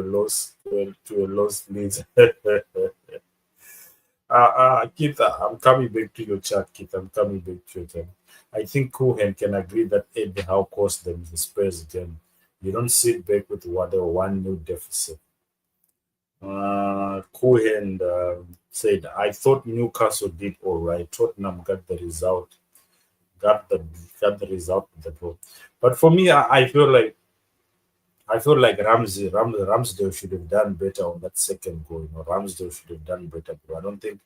lost lead. Keith, I'm coming back to your chat, Keith. I'm coming back to your chat. I think Cohen can agree that Eddie Howe cost them the Spurs game. You don't sit back with what a 1-0 deficit. Cohen said, I thought Newcastle did all right. Tottenham got the result. Got the result of the goal. But for me, I feel like Ramsdale should have done better on that second goal. You know, Ramsdale should have done better. Bro. I don't think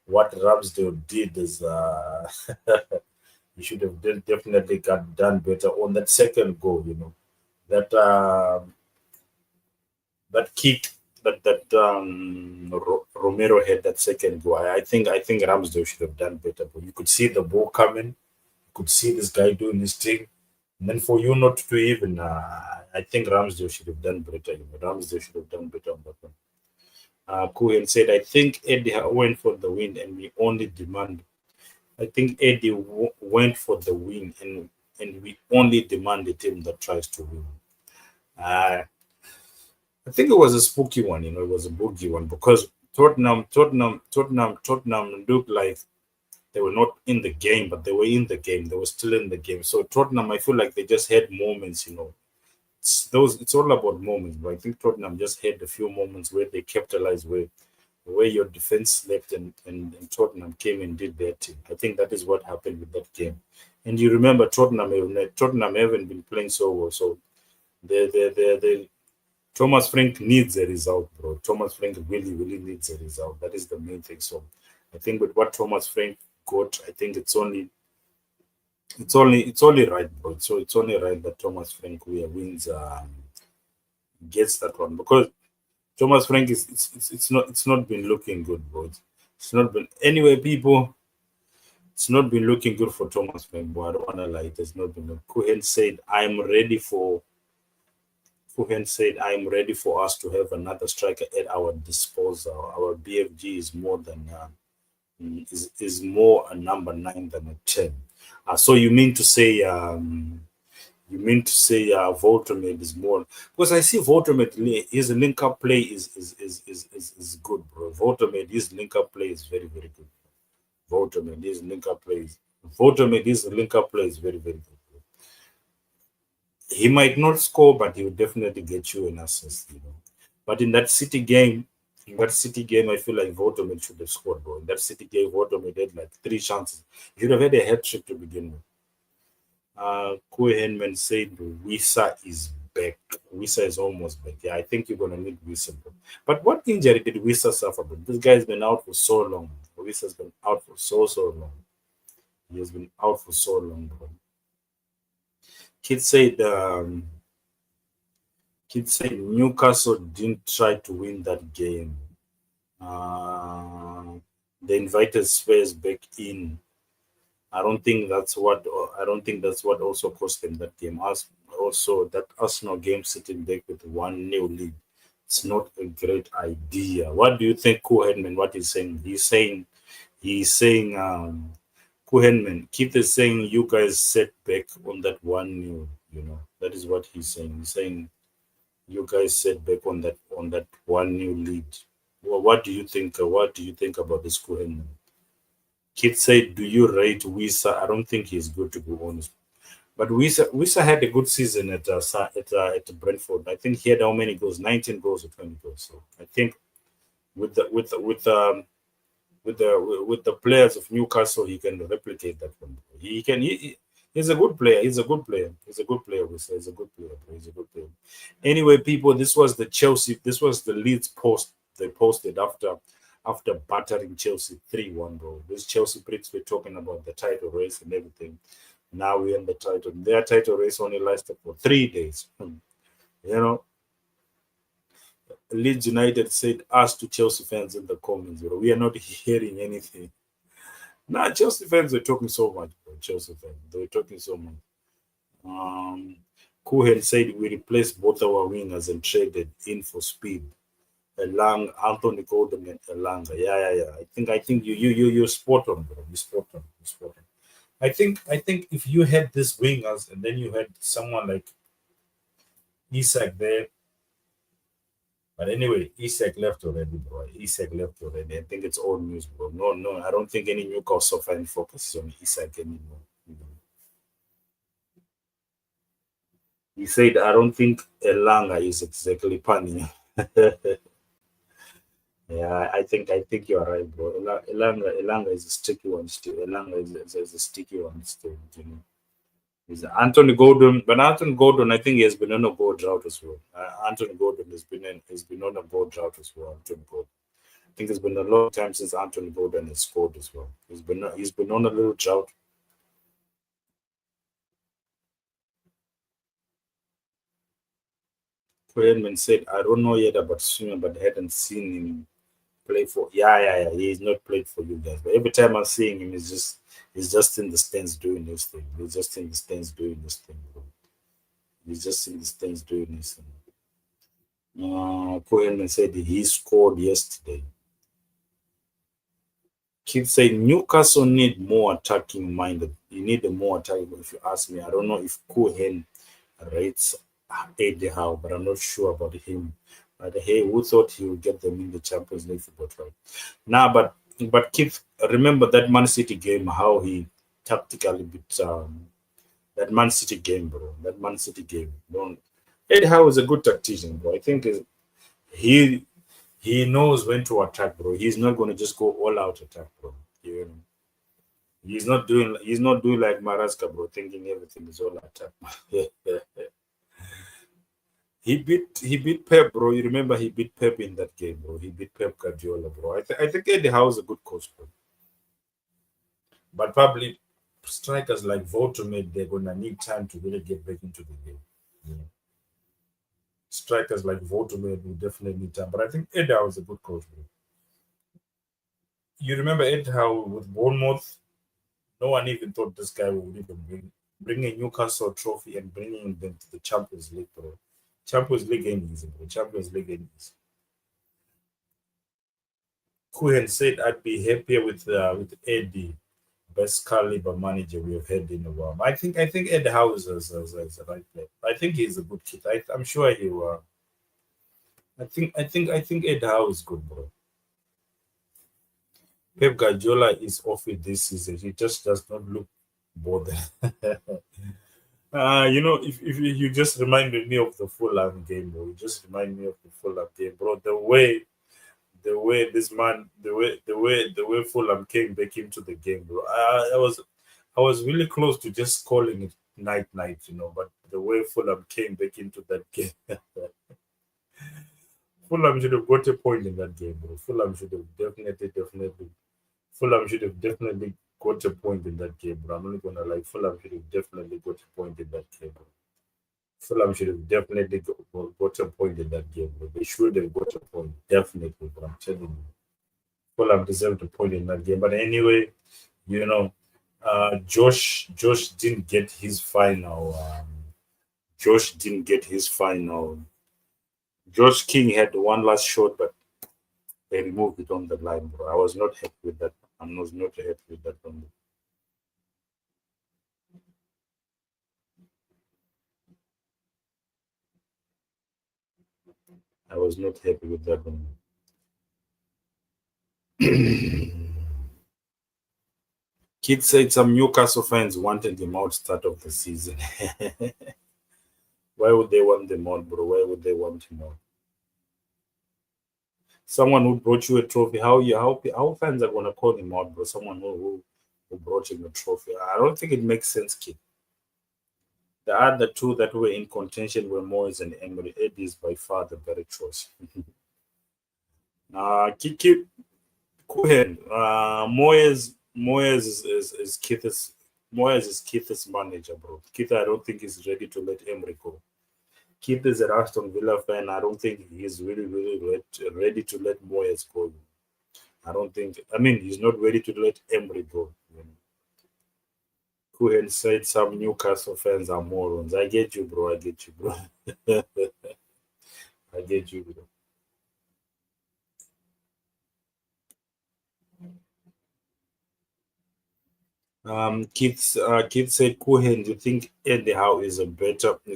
what Ramsdale did is he should have definitely got done better on that second goal. You know, that kick that Romero had that second goal. I think Ramsdale should have done better. But you could see the ball coming. Could see this guy doing his thing, and then for you not to even, I think Ramsdale should have done better. You know, Ramsdale should have done better on that one. Cohen said, I think Eddie went for the win, and we only demand. I think Eddie went for the win, and we only demand the team that tries to win. I think it was a spooky one. You know, it was a boogie one because Tottenham looked like they were not in the game, but they were in the game. They were still in the game. So Tottenham, I feel like they just had moments, you know. It's all about moments, but I think Tottenham just had a few moments where they capitalized where your defense left and Tottenham came and did their thing. I think that is what happened with that game. And you remember Tottenham haven't been playing so well. So Thomas Frank needs a result, bro. Thomas Frank really, really needs a result. That is the main thing. So I think with what Thomas Frank got, I think it's only right, bro. So it's only right that Thomas Frank wins, gets that one because Thomas Frank it's not been looking good, bro. It's not been anyway, people. It's not been looking good for Thomas Frank, bro. I don't wanna lie, it has not been. Cohen said, I'm ready for us to have another striker at our disposal. Our BFG is more than is more a number 9 than a 10. So you mean to say Voltermed is more, because I see Voltermed, his link-up play is good, bro. Voltermed, his link-up play is very, very good. Voltermed, his link-up play is very, very good, bro. He might not score, but he will definitely get you an assist, you know. But in that City game, I feel like Voltermed should have scored, bro. In that City game, Voltermed had like 3 chances. He should have had a hat-trick to begin with. Henman said Wissa is back. Wissa is almost back. Yeah, I think you're going to need Wissa, bro. But what injury did Wissa suffer, bro? This guy's been out for so long. Wissa's been out for so long. He has been out for so long, bro. Kid said Newcastle didn't try to win that game. They invited Spurs back in. I don't think that's what also cost them that game. Also, that Arsenal game sitting back with 1-0 lead. It's not a great idea. What do you think, Kuhenman? What he's saying? He's saying, Kuhenman, Keith is saying you guys set back on that 1-0. You know, that is what he's saying. He's saying you guys set back on that 1-0 lead. Well, what do you think? What do you think about this, Kuhenman? Kid said, "Do you rate Wisa?" I don't think he's good, to be honest. But Wisa had a good season at Brentford. I think he had how many goals? 19 goals or 20 goals. So I think with the with the players of Newcastle, he can replicate that one. He's a good player. He's a good player. He's a good player. He's a good player. He's a good player. Anyway, people, this was the Chelsea. This was the Leeds post they posted after battering Chelsea 3-1, bro. These Chelsea pricks were talking about the title race and everything. Now we're in the title. Their title race only lasted for 3 days. You know, Leeds United said us to Chelsea fans in the comments, bro. We are not hearing anything. Nah, Chelsea fans were talking so much, bro. Chelsea fans. They were talking so much. Um, Cohen said we replaced both our wingers and traded in for speed. Elang, Anthony Gordon and Elanga. Yeah. I think you're spot on, bro. You're spot on. You're spot on. I think if you had these wingers and then you had someone like Isak there. But anyway, Isak left already, bro. Isak left already. I think it's old news, bro. No, I don't think any Newcastle fan focuses on Isak anymore. He said, I don't think Elanga is exactly punny. Yeah, I think you're right, bro. Elanga is a sticky one still. Elanga is a sticky one still, you know. He's Anthony Gordon, but Anthony Gordon, I think he has been on a goal drought as well. Anthony Gordon has been on a goal drought as well. Anthony Gordon. I think it's been a long time since Anthony Gordon has scored as well. He's been on a little drought. Korean said, I don't know yet about Swimmer, but I hadn't seen him play for. Yeah. He's not played for you guys, but every time I'm seeing him, he's just in the stands doing this thing. He's just in the stands doing this thing, bro. He's just in the stands doing this thing. Koeman said he scored yesterday. Kid said Newcastle need more attacking minded. You need a more attacking. If you ask me, I don't know if Cohen rates Eddie Howe, but I'm not sure about him. But hey, who thought he would get them in the Champions League football right? Nah, but Keith, remember that Man City game, how he tactically beat that Man City game, bro. That Man City game. Don't Eddie Howe is a good tactician, bro. I think he he knows when to attack, bro. He's not gonna just go all out attack, bro. You know? He's not doing like Maraska, bro, thinking everything is all attack. He beat Pep, bro. You remember he beat Pep in that game, bro. He beat Pep Guardiola, bro. I think Eddie Howe is a good coach, bro. But probably strikers like Votomed, they're gonna need time to really get back into the game. You know? Strikers like Votomed will definitely need time. But I think Eddie Howe is a good coach, bro. You remember Eddie Howe with Bournemouth? No one even thought this guy would even bring a Newcastle trophy and bringing them to the Champions League, bro. Champions League game easy, bro. Champions League game easy. Cohen said I'd be happier with Eddie, best caliber manager we have had in a while. I think Ed Howe is the right player. I think he's a good kid. I'm sure he will. I think Ed Howe is good, bro. Pep Guardiola is off it this season. He just does not look bothered. If you just reminded me of the Fulham game, bro. You just remind me of the Fulham game, bro. The way this man, the way Fulham came back into the game, bro. I was really close to just calling it night, but the way Fulham came back into that game, Fulham should have got a point in that game, bro. Fulham should have definitely got a point in that game, bro. I'm not gonna lie, Fulham should have definitely got a point in that game, bro. Fulham should have definitely got a point in that game, bro. They should have got a point, definitely, bro. I'm telling you. Fulham deserved a point in that game. But anyway, you know, Josh didn't get his final. Josh didn't get his final. Josh King had one last shot, but they removed it on the line, bro. I was not happy with that. I was not happy with that one. I was not happy with that one. Kid said some Newcastle fans wanted him out start of the season. Why would they want them out, bro? Why would they want him out? Someone who brought you a trophy, how fans are gonna call him out, bro? Someone who brought him a trophy. I don't think it makes sense, kid. The other two that were in contention were Moyes and Emery. Eddie is by far the better choice. Keep Cohen. Moyes is Keith's manager, bro. Keith, I don't think he's ready to let Emery go. Keith is an Aston Villa fan. I don't think he's really ready to let Moyes go. I don't think. I mean, he's not ready to let Emery go. Cohen said some Newcastle fans are morons. I get you, bro. I get you, bro. I get you, bro. Keith said, Cohen, do you think Eddie Howe is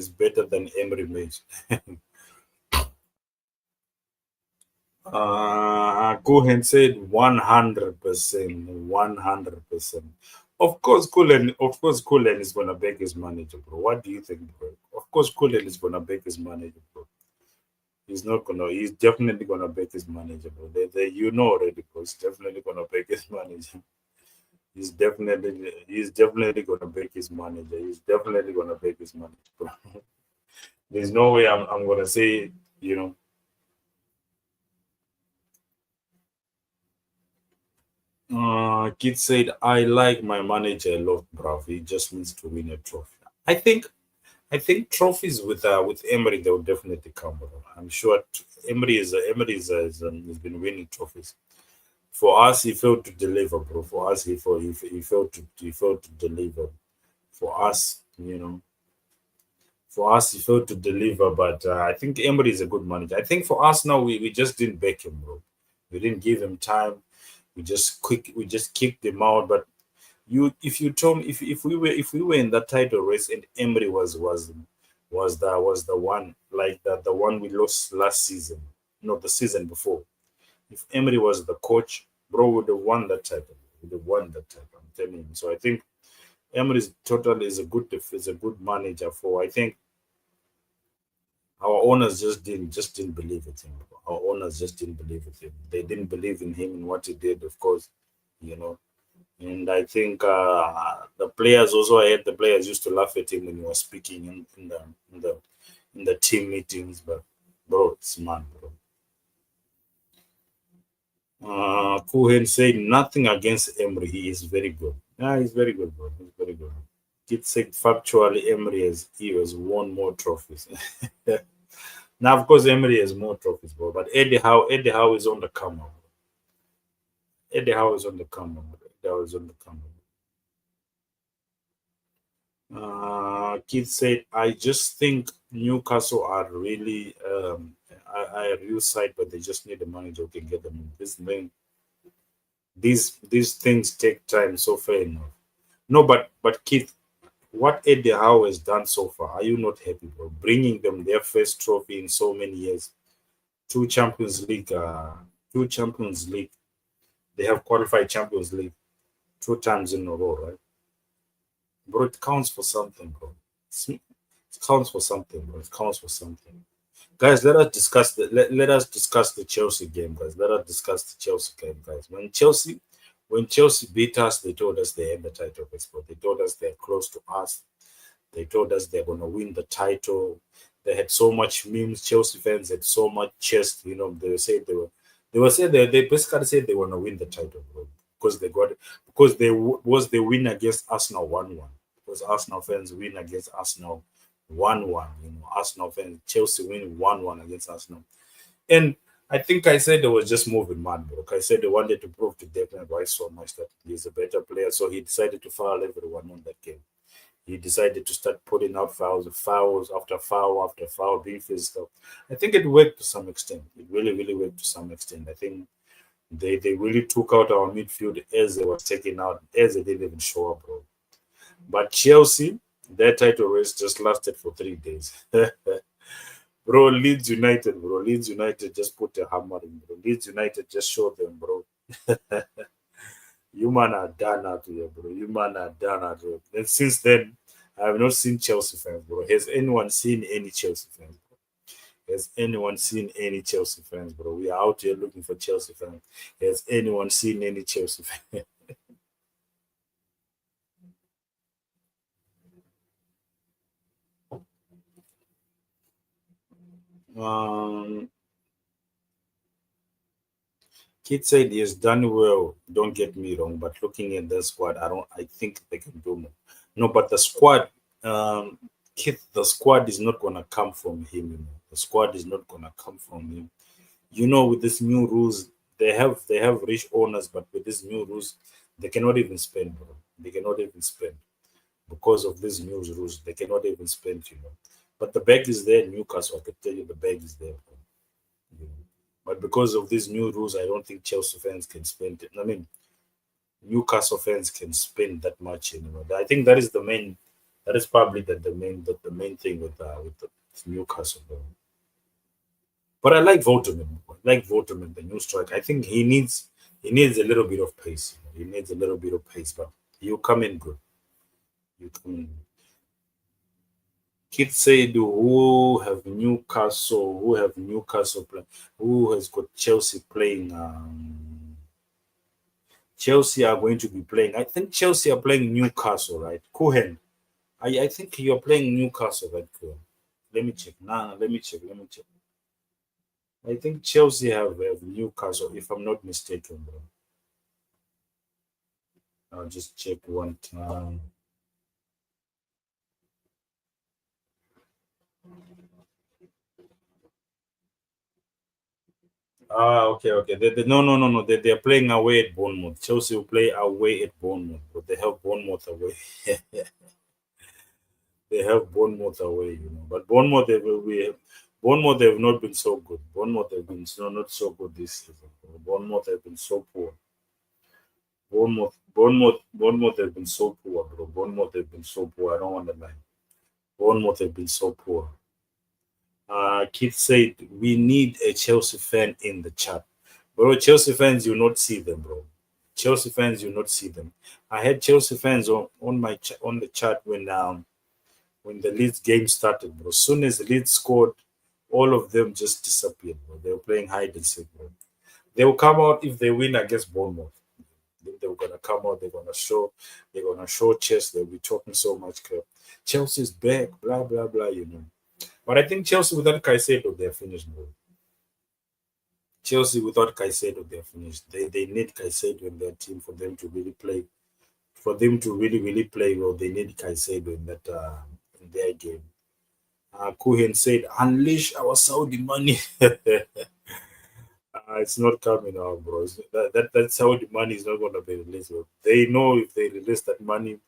better than Emery Mays? Cohen said 100%, 100%. Of course, Cullen is gonna beg his manager, bro. What do you think, bro? Of course, Cullen is gonna beg his manager, bro. He's not gonna. He's definitely gonna beg his manager, bro. You know already, bro. He's definitely gonna beg his manager. He's definitely gonna beg his manager. He's definitely gonna beg his manager, bro. There's no way I'm gonna say, you know. Kid said, I like my manager a lot, bro. He just needs to win a trophy. I think trophies with Emery they will definitely come, bro. I'm sure Emery has been winning trophies. For us, he failed to deliver, bro. For us, he failed to deliver. For us, he failed to deliver. But I think Emery is a good manager. I think for us now, we just didn't back him, bro. We didn't give him time. We just kicked him out. But if you told me if we were in that title race and Emery was the one like the one we lost last season, not the season before. If Emery was the coach, bro would have won that title. Would have won that title. I'm telling you. So I think Emery is a good manager. For I think our owners just didn't believe in him. Our owners just didn't believe in him. They didn't believe in him and what he did, of course, you know. And I think the players used to laugh at him when he was speaking in the team meetings. But bro, it's man, bro. Cohen said nothing against Emery. He is very good. Yeah, he's very good, bro. He's very good. Kid said factually Emery has won more trophies. Now, of course, Emery has more trophies, bro. But Eddie Howe is on the come up. Eddie Howe is on the come up. Eddie Howe is on the come up. Kid said, I just think Newcastle are really a real side, but they just need a manager who can get them in. These things take time, so fair enough. No, but Keith, what Eddie Howe has done so far, are you not happy, bro? Bringing them their first trophy in so many years, two Champions League, two Champions League. They have qualified Champions League two times in a row, right? Bro, it counts for something, bro. It counts for something, bro. It counts for something. Guys, let us discuss the Chelsea game, guys. Let us discuss the Chelsea game, guys. When Chelsea beat us, they told us they had the title race, but they told us they're close to us. They told us they're gonna win the title. They had so much memes. Chelsea fans had so much chest. They basically said they want to win the title, bro, because they got it. Because they win against Arsenal 1-1. Because Arsenal fans win against Arsenal 1-1. Arsenal fans, Chelsea win 1-1 against Arsenal. And I think I said they was just moving mad, bro. I said they wanted to prove to Declan Rice so much that he's a better player. So he decided to foul everyone on that game. He decided to start putting out fouls after foul after foul, being physical. I think it worked to some extent. It really, really worked to some extent. I think they really took out our midfield as they was taking out, as they didn't even show up, bro. But Chelsea, their title race just lasted for 3 days. Bro, Leeds United just put a hammer in, bro. Leeds United just showed them, bro. You man are done out here, bro. You man are done out here. And since then, I have not seen Chelsea fans, bro. Has anyone seen any Chelsea fans? Has anyone seen any Chelsea fans, bro? We are out here looking for Chelsea fans. Has anyone seen any Chelsea fans? um, Kid said he has done well. Don't get me wrong, but looking at the squad, I don't. I think they can do more. No, but the squad, um, Kid, the squad is not gonna come from him. You know, the squad is not gonna come from him. You know, with these new rules, they have rich owners, but with these new rules, they cannot even spend, bro. They cannot even spend because of these new rules. They cannot even spend, you know. But the bag is there, in Newcastle. I can tell you, the bag is there, bro. You know. But because of these new rules, I don't think Chelsea fans can spend it. I mean, Newcastle fans can spend that much anymore. I think that is the main. That is probably the main thing with the Newcastle, bro. But I like Voterman. I like Voterman, the new striker. I think he needs a little bit of pace. You know. He needs a little bit of pace, but you come in good. You come in. Kids said who have Newcastle playing, who has got Chelsea playing. Chelsea are going to be playing. I think Chelsea are playing Newcastle, right? Cohen. I think you're playing Newcastle, right, Cohen? Let me check. Nah, let me check. Let me check. I think Chelsea have Newcastle, if I'm not mistaken, bro. I'll just check one time. Okay, okay. No, no, no, no. They're playing away at Bournemouth. Chelsea will play away at Bournemouth, but they have Bournemouth away. They have Bournemouth away, you know. But Bournemouth have not been so good. Bournemouth have been not so good this season. Bournemouth have been so poor. Bournemouth have been so poor, bro. Bournemouth have been so poor. I don't want to lie. Bournemouth have been so poor. Keith said we need a Chelsea fan in the chat, bro. Chelsea fans, you not see them, bro. Chelsea fans, you not see them. I had Chelsea fans on the chat when the Leeds game started, bro. As soon as the Leeds scored, all of them just disappeared, bro. They were playing hide and seek, bro. They will come out if they win against Bournemouth. Then they were gonna come out. They're gonna show chest. They'll be talking so much crap. Chelsea's back, blah blah blah. You know. But I think Chelsea without Caicedo, they're finished, bro. Chelsea without Caicedo, they're finished. They need Caicedo in their team for them to really play. For them to really really play well, they need Caicedo in their game. Cohen said, "Unleash our Saudi money." It's not coming out, bro. That Saudi money is not going to be released, bro. They know if they release that money,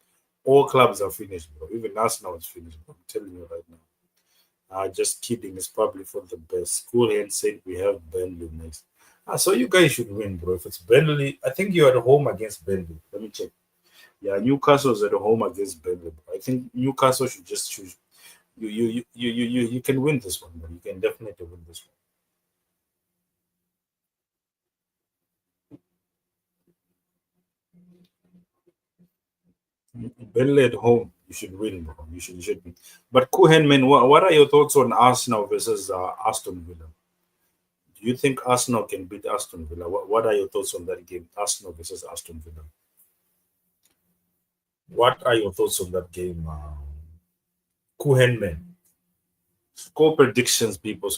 all clubs are finished, bro. Even Arsenal is finished, bro. I'm telling you right now. Just kidding. It's probably for the best. Cool hand said we have Burnley next. So you guys should win, bro. If it's Burnley, I think you're at home against Burnley. Let me check. Yeah, Newcastle's at home against Burnley. I think Newcastle should just choose. You can win this one, bro. You can definitely win this one. Burnley at home, you should win, bro. You should win. But Cohen, man, what are your thoughts on Arsenal versus Aston Villa? Do you think Arsenal can beat Aston Villa? What are your thoughts on that game, Arsenal versus Aston Villa? What are your thoughts on that game, Cohen, man? Score predictions, people.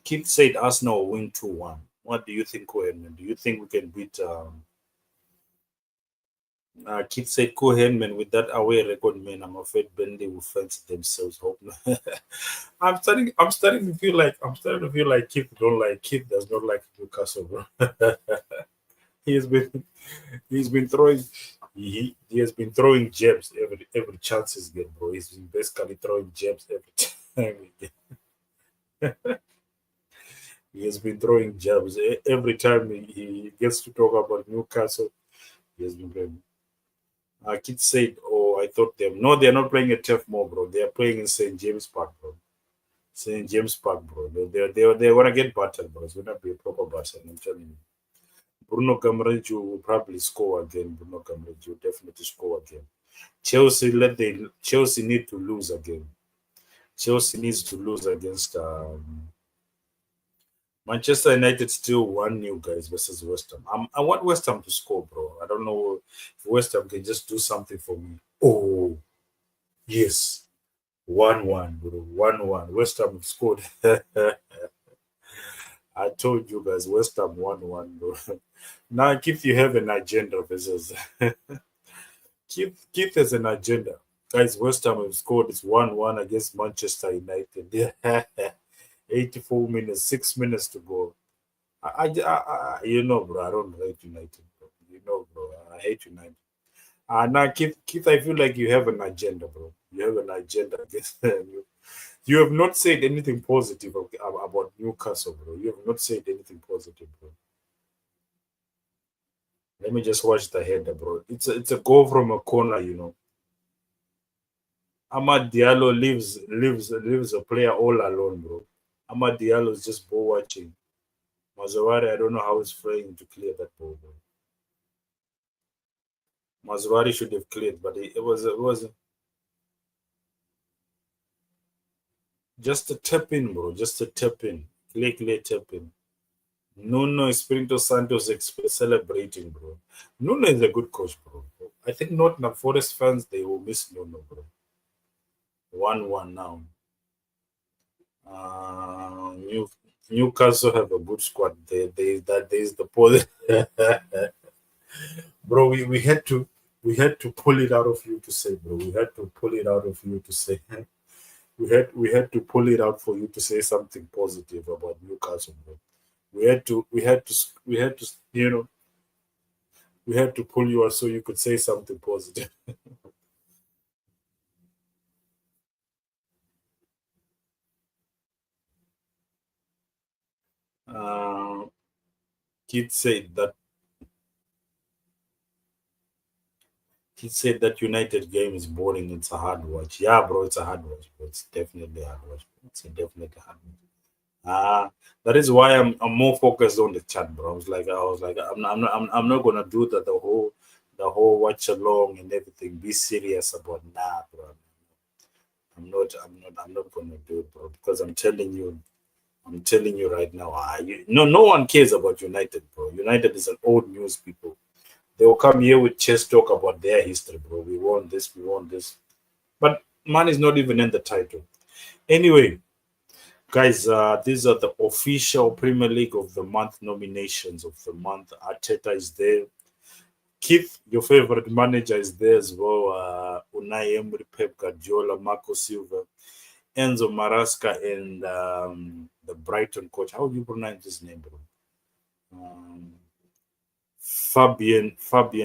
Keith said Arsenal will win 2-1. What do you think, Cohen, man? Do you think we can beat? Keith said Cohen, man, with that away record, man. I'm afraid Burnley will fancy themselves. Hope. I'm starting to feel like Keith don't like Keith does not like Newcastle, bro. he has been he's been throwing he has been throwing jabs every chance he's get, bro. He's been basically throwing jabs every time. He has been throwing jabs every time he gets to talk about Newcastle. He has been playing. Kid said, "Oh, I thought them. No, they're not playing at Turf Moor, bro. They're playing in St James Park, bro. St James Park, bro. They want to get battered, bro. It's gonna be a proper battle. I'm telling you. Bruno Guimaraes will probably score again. Bruno Guimaraes will definitely score again. Chelsea need to lose again. Chelsea needs to lose against Manchester United. Still 1-0 guys versus West Ham. I want West Ham to score, bro. I don't know if West Ham can just do something for me. Oh yes, 1-1, bro. 1-1. West Ham scored. I told you guys, West Ham 1-1, bro. Now, Keith, you have an agenda versus Keith has an agenda. Guys, West Ham have scored. It's 1-1 against Manchester United. 84 minutes, 6 minutes to go. You know, bro, I don't hate United, bro. You know, bro, I hate United. Now, Keith, I feel like you have an agenda, bro. You have an agenda against you. You have not said anything positive about Newcastle, bro. You have not said anything positive, bro. Let me just watch the header, bro. It's a goal from a corner, you know. Amad Diallo leaves a player all alone, bro. Amad Diallo is just ball watching. Mazawari, I don't know how he's trying to clear that ball, bro. Mazawari should have cleared, but it was just a tap in, bro. Just a tap in. Clear tap in. Nuno Espirito Santos celebrating, bro. Nuno is a good coach, bro. I think Nottingham Forest fans they will miss Nuno, bro. 1-1 now. Newcastle have a good squad. There's the pole. Bro, we had to pull it out of you to say, bro. We had to pull it out of you to say. We had to pull it out for you to say something positive about Newcastle, bro. We had to we had to pull you out so you could say something positive. Uh, Kid said that United game is boring. It's a hard watch. Yeah, bro, it's a hard watch. Bro. It's definitely a hard watch. It's a definitely hard watch. Ah, that is why I'm more focused on the chat, bro. I was like, I'm not gonna do the whole watch along and everything. Be serious about bro. I'm not gonna do it, bro. Because I'm telling you right now. No one cares about United, bro. United is an old news, people. They will come here with chess talk about their history, bro. We want this, we want this. But man is not even in the title. Anyway, guys, these are the official Premier League of the Month nominations of the month. Arteta is there. Keith, your favorite manager, is there as well. Unai Emery, Pep Guardiola, Marco Silva, Enzo Marasca, and the Brighton coach. How do you pronounce his name, bro? Um, Fabian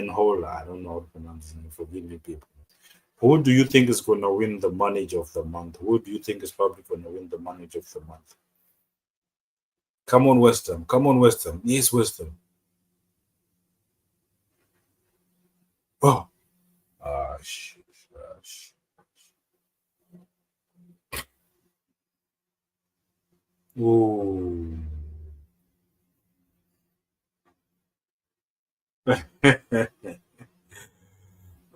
Hola. I don't know how to pronounce his name. Forgive me, people. Who do you think is going to win the manager of the month? Who do you think is probably going to win the manager of the month? Come on, West Ham. Come on, West Ham. Yes, West Ham. Oh, shit. Shit. Ooh.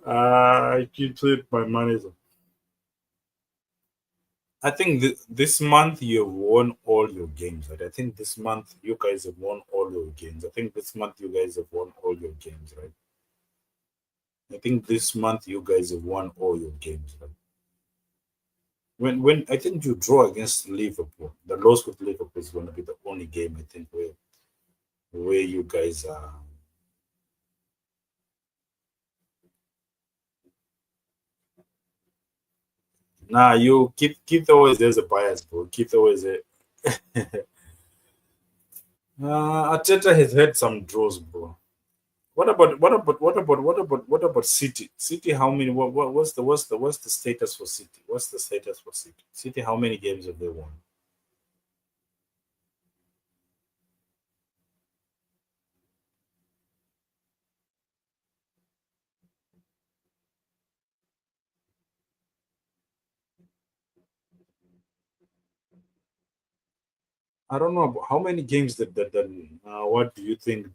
I keep it my manager. I think this month you have won all your games. Right? I think this month you guys have won all your games. I think this month you guys have won all your games, right? I think this month you guys have won all your games, right? When I think you draw against Liverpool, the loss with Liverpool is going to be the only game I think where you guys are. Nah, you Keith always there's a bias, bro. Keith always Arteta has had some draws, bro. What about City? City, how many? What's the status for City? What's the status for City? City, how many games have they won? I don't know how many games what do you think?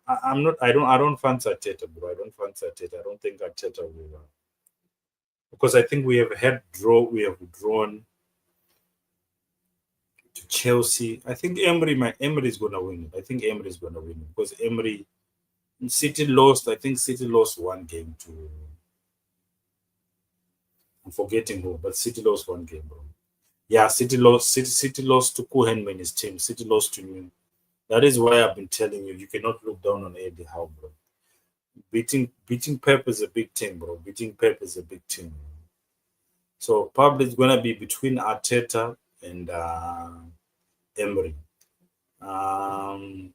I'm not. I don't fancy Arteta, bro. I don't fancy Arteta. I don't think Arteta will because I think we have had draw. We have drawn to Chelsea. I think Emery is gonna win it. I think Emery is gonna win it because Emery City lost. I think City lost one game to. I'm forgetting who, but City lost one game, bro. Yeah, City lost. City lost to Kohenman's team. City lost to me. That is why I've been telling you, you cannot look down on Eddie Howe, bro. Beating Pep is a big team, bro. Beating Pep is a big team. So probably it's gonna be between Arteta and Emery. Um,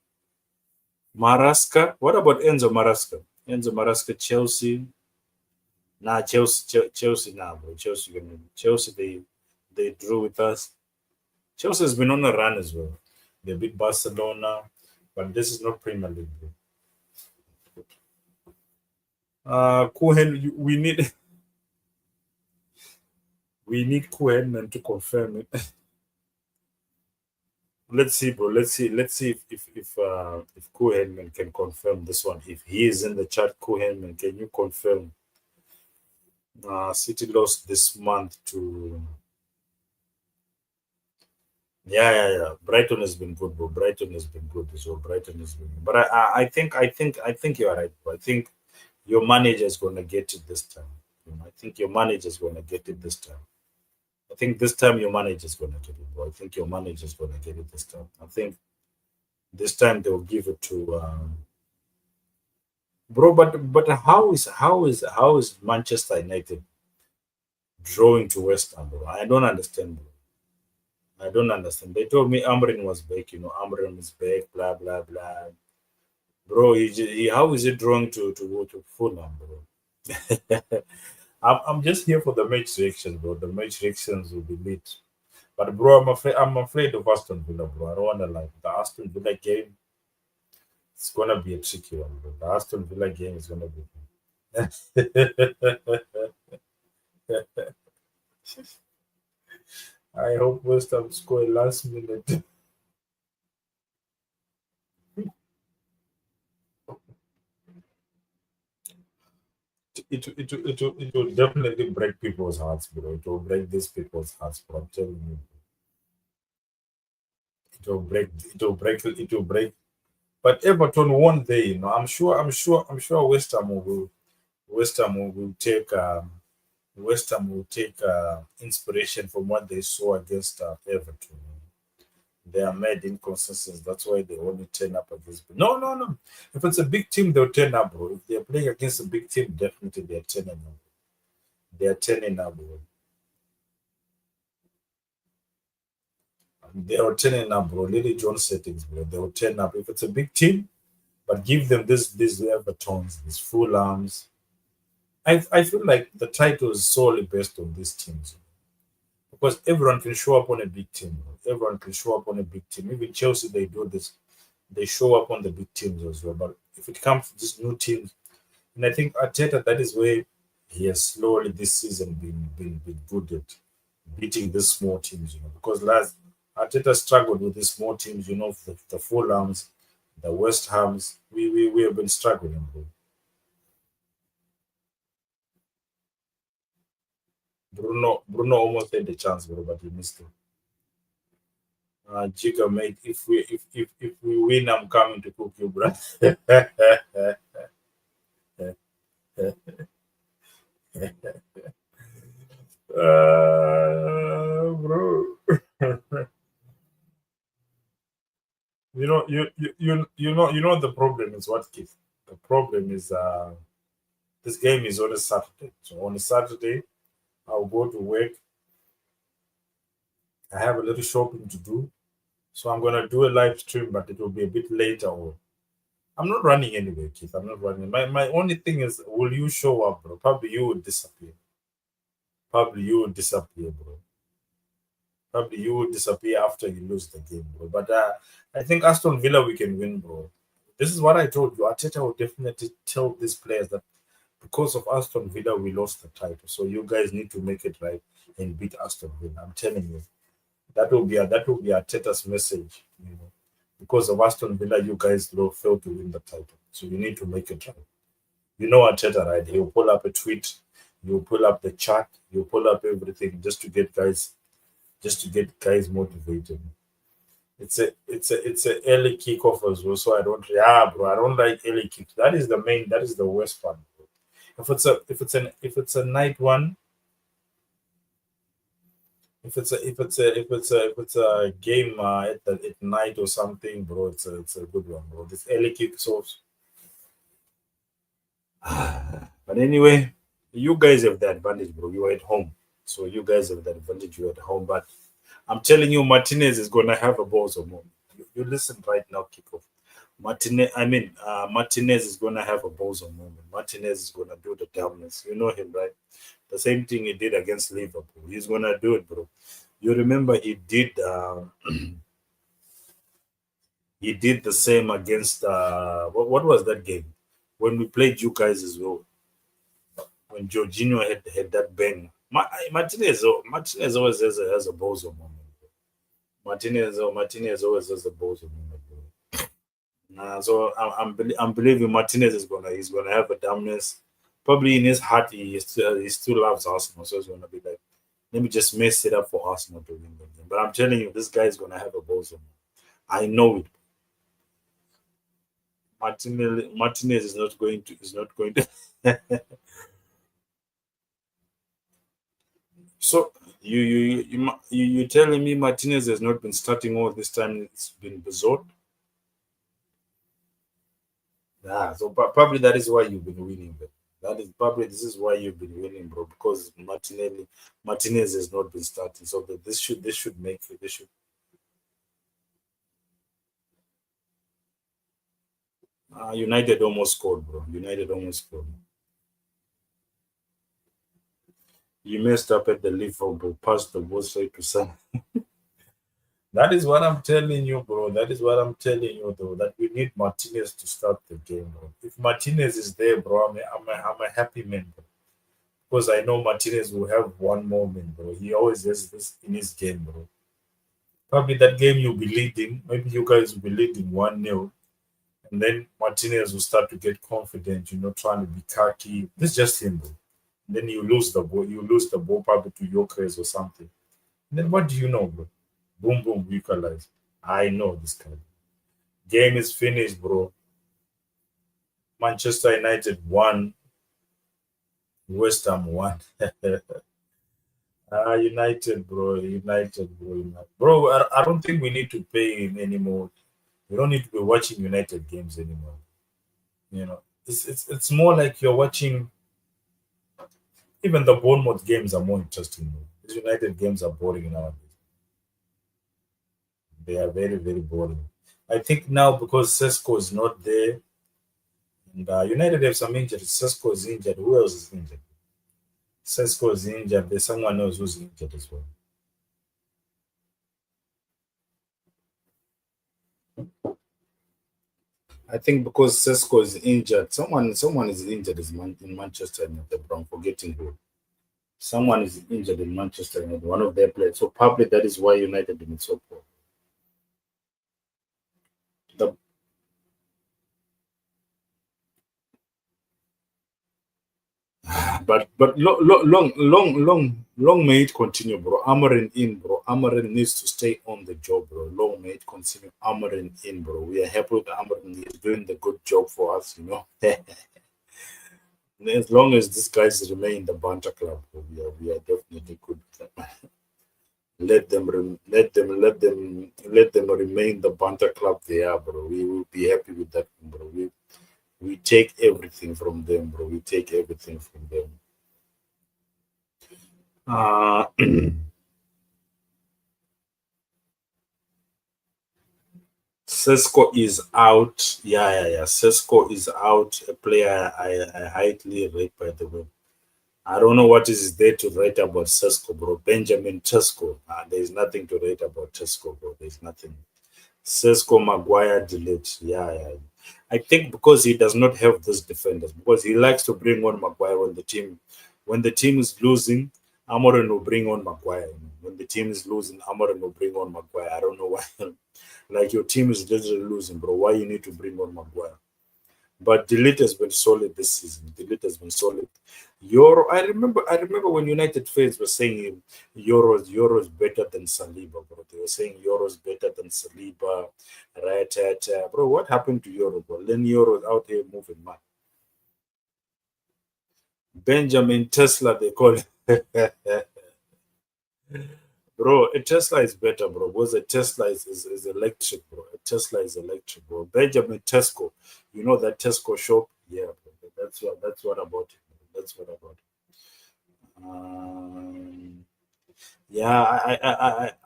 Marasca. What about Enzo Marasca? Enzo Marasca, Chelsea. Nah, Chelsea, nah, bro. Chelsea, they drew with us. Chelsea has been on a run as well. They beat Barcelona, but this is not Premier League, bro. Cohen, we need Cohen to confirm it. Let's see, bro. Let's see if Cohen can confirm this one. If he is in the chat, Cohen, can you confirm? City lost this month to. Yeah. Brighton has been good, bro. Brighton has been good as well. Brighton has been, but I think you're right, bro. I think your manager is gonna get it this time. I think your manager is gonna get it this time. I think this time your manager is gonna get it, bro. I think your manager is gonna get it this time. I think this time they'll give it to bro. But how is Manchester United drawing to West Ham, bro? I don't understand, bro. I don't understand. They told me Amrin was back. Amrin is back. Blah blah blah. Bro, how is it drawing to Fulham, bro? I'm just here for the match reactions, bro. The match reactions will be lit. But bro, I'm afraid of Aston Villa, bro. I don't wanna like the Aston Villa game. It's gonna be a tricky one, bro. The Aston Villa game is gonna be. I hope West Ham score last minute. It will definitely break people's hearts, bro. It will break these people's hearts, bro. I'm telling you, it will break. It will break. It will break. But Everton won there, I'm sure West Ham will take inspiration from what they saw against Everton. They are made inconsistencies. That's why they only turn up against. No, no, no. If it's a big team, they'll turn up, bro. If they're playing against a big team, definitely they're turning up. They are turning up, bro. They are turning up, bro. Lily John settings, bro. They will turn up. If it's a big team, but give them these Evertons, these full arms. I feel like the title is solely based on these teams because everyone can show up on a big team. Bro. Everyone can show up on a big team. Even Chelsea, they do this. They show up on the big teams as well. But if it comes to these new teams, and I think Arteta, that is where he has slowly this season been good at beating these small teams. Because last Arteta struggled with these small teams. The Fulhams, the West Hams. We have been struggling, bro. Bruno almost had the chance, bro, but he missed it. Chica, mate, if we win, I'm coming to cook you, bro. Bro. The problem is what, Keith? The problem is this game is on a Saturday. So on a Saturday, I'll go to work. I have a little shopping to do. So I'm gonna do a live stream, but it will be a bit later. Or I'm not running anyway, Keith. I'm not running. My only thing is, will you show up, bro? Probably you will disappear. Probably you will disappear, bro. Probably you will disappear after you lose the game, bro. But I think Aston Villa we can win, bro. This is what I told you. Arteta will definitely tell these players that because of Aston Villa we lost the title. So you guys need to make it right and beat Aston Villa. I'm telling you. That will be Arteta's message, because of Aston Villa, you guys failed to win the title, so you need to make it right. You know Arteta, right? He'll pull up a tweet, he'll pull up the chat, he'll pull up everything just to get guys motivated. It's a early kickoff as well, so I don't like early kicks. That is the worst part. Bro. If it's a night one, if it's a game at night or something, bro, it's a good one, bro. This early kicks off. But anyway, you guys have the advantage, bro. You are at home, so you guys have the advantage. You're at home, but I'm telling you, Martinez is gonna have a balls of moment. You listen right now, kickoff. Martinez is gonna have a balls of moment. Martinez is gonna do the dumbness. You know him, right? The same thing he did against Liverpool. He's gonna do it, bro. You remember he did he did the same against what was that game when we played you guys as well, when Jorginho had that bang. Martinez always has a bozo moment. Martinez always has a bozo moment, bro. So I'm believing Martinez he's gonna have a dumbness. Probably in his heart he still loves Arsenal, so he's gonna be like, let me just mess it up for Arsenal to win the game. But I'm telling you, this guy's gonna have a bozo moment. I know it. Martinez is not going to. So you telling me Martinez has not been starting all this time? It's been bizarre. Yeah, so probably that is why you've been winning, bro. This is why you've been winning, bro. Because Martinez has not been starting. So this should make it. This should. United almost scored, bro. United almost scored. You messed up at the Liverpool pass the ball straight to Son. That is what I'm telling you, bro. That is what I'm telling you, though. That we need Martinez to start the game, bro. If Martinez is there, bro, I'm a happy man, bro. Because I know Martinez will have one moment, bro. He always has this in his game, bro. Probably that game you'll be leading. Maybe you guys will be leading 1-0. And then Martinez will start to get confident, trying to be cocky. This is just him, bro. Then you lose the ball. You lose the ball probably to Yokres or something. And then what do you know, bro? Boom, boom, we equalize. I know this guy. Game is finished, bro. Manchester United won. West Ham won. United, bro. United, bro. United. Bro, I don't think we need to pay him anymore. We don't need to be watching United games anymore. It's more like you're watching. Even the Bournemouth games are more interesting. Bro. These United games are boring nowadays. They are very, very boring. I think now because Sesko is not there, and United have some injuries. Sesko is injured. Who else is injured? Sesko is injured. There's someone else who's injured as well. I think because Sesko is injured, someone is injured in Manchester United, but I'm forgetting who. Someone is injured in Manchester United, one of their players. So probably that is why United did so poor. The long may it continue, bro. Amarin in, bro. Amarin needs to stay on the job, bro. Long may it continue. Amarin in, bro. We are happy with Amarin. He's doing the good job for us. As long as these guys remain in the banter club, bro, we are definitely good. Let them remain the banter club they are, bro. We will be happy with that, bro. We take everything from them, bro. We take everything from them. Uh, Sesko is out. Yeah. Sesko is out. A player I highly rate, by the way. I don't know what is there to rate about Sesko, bro. Benjamin Sesko. There's nothing to rate about Sesko, bro. There's nothing. Sesko Maguire delete. Yeah. I think because he does not have those defenders, because he likes to bring on Maguire when the team is losing. Amorim will bring on Maguire. When the team is losing, Amorim will bring on Maguire. I don't know why. Like your team is literally losing, bro. Why you need to bring on Maguire? But Delete has been solid this season. Delete has been solid. Euro, I remember when United fans were saying Euro's better than Saliba, bro. They were saying Euro's better than Saliba, right? Bro, what happened to Euro, bro? Then Euro's out here moving, man. Benjamin Tesla, they call it. Bro, a Tesla is better, bro. Because a Tesla is electric, bro. A Tesla is electric, bro. Benjamin Tesco, you know that Tesco shop? Yeah, bro. That's what about it. Bro. That's what about it. Yeah,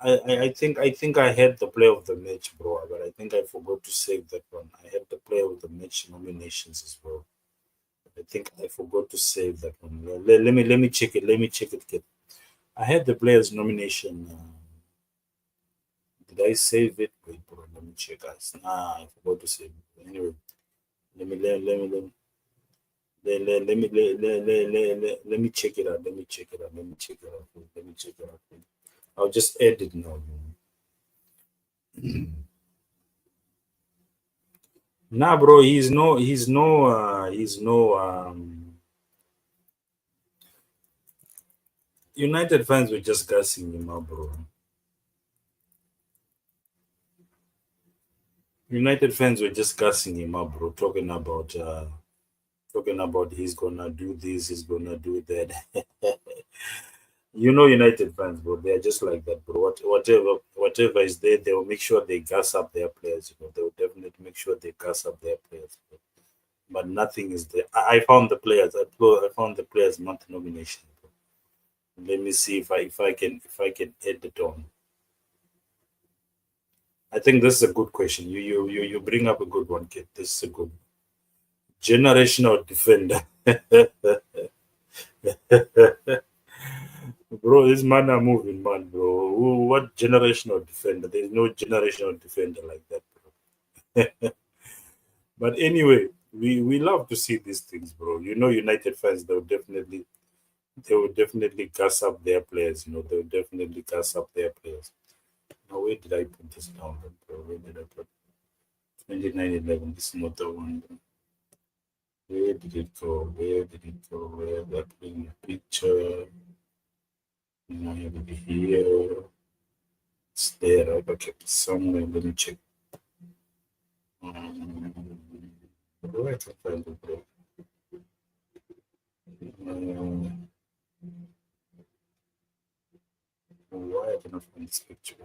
I think I had the play of the match, bro. But I think I forgot to save that one. I had the play of the match nominations as well. I think I forgot to save that one. Let me check it. Let me check it. Kid. I had the players nomination. Did I save it? Wait, bro, let me check, guys. Nah, I forgot to save it. Anyway, let me check it out. Let me check it out. Let me check it out. Let me check it out. I'll just edit now. Nah, bro, he's no. United fans were just gassing him out, bro. United fans were just gassing him up, bro. Talking about he's gonna do this, he's gonna do that. United fans, bro. They're just like that, bro. Whatever is there, they will make sure they gas up their players. They will definitely make sure they gas up their players. Bro. But nothing is there. I found the players. I found the players month nomination. Bro. Let me see if I can add it on. I think this is a good question. You bring up a good one, kid. This is a good generational defender. Bro, this man are moving, man, bro. What generational defender? There's no generational defender like that, bro. But anyway, we love to see these things, bro. United fans, they will definitely gas up their players. They will definitely gas up their players. Now, where did I put this down, bro? Where did I put 2911? This is not the one. Where did it go? Where did it go? Where did I put in the picture? Here. It's there, right? Okay, somewhere. Let me check. Where to find it, bro? Why I cannot find this picture?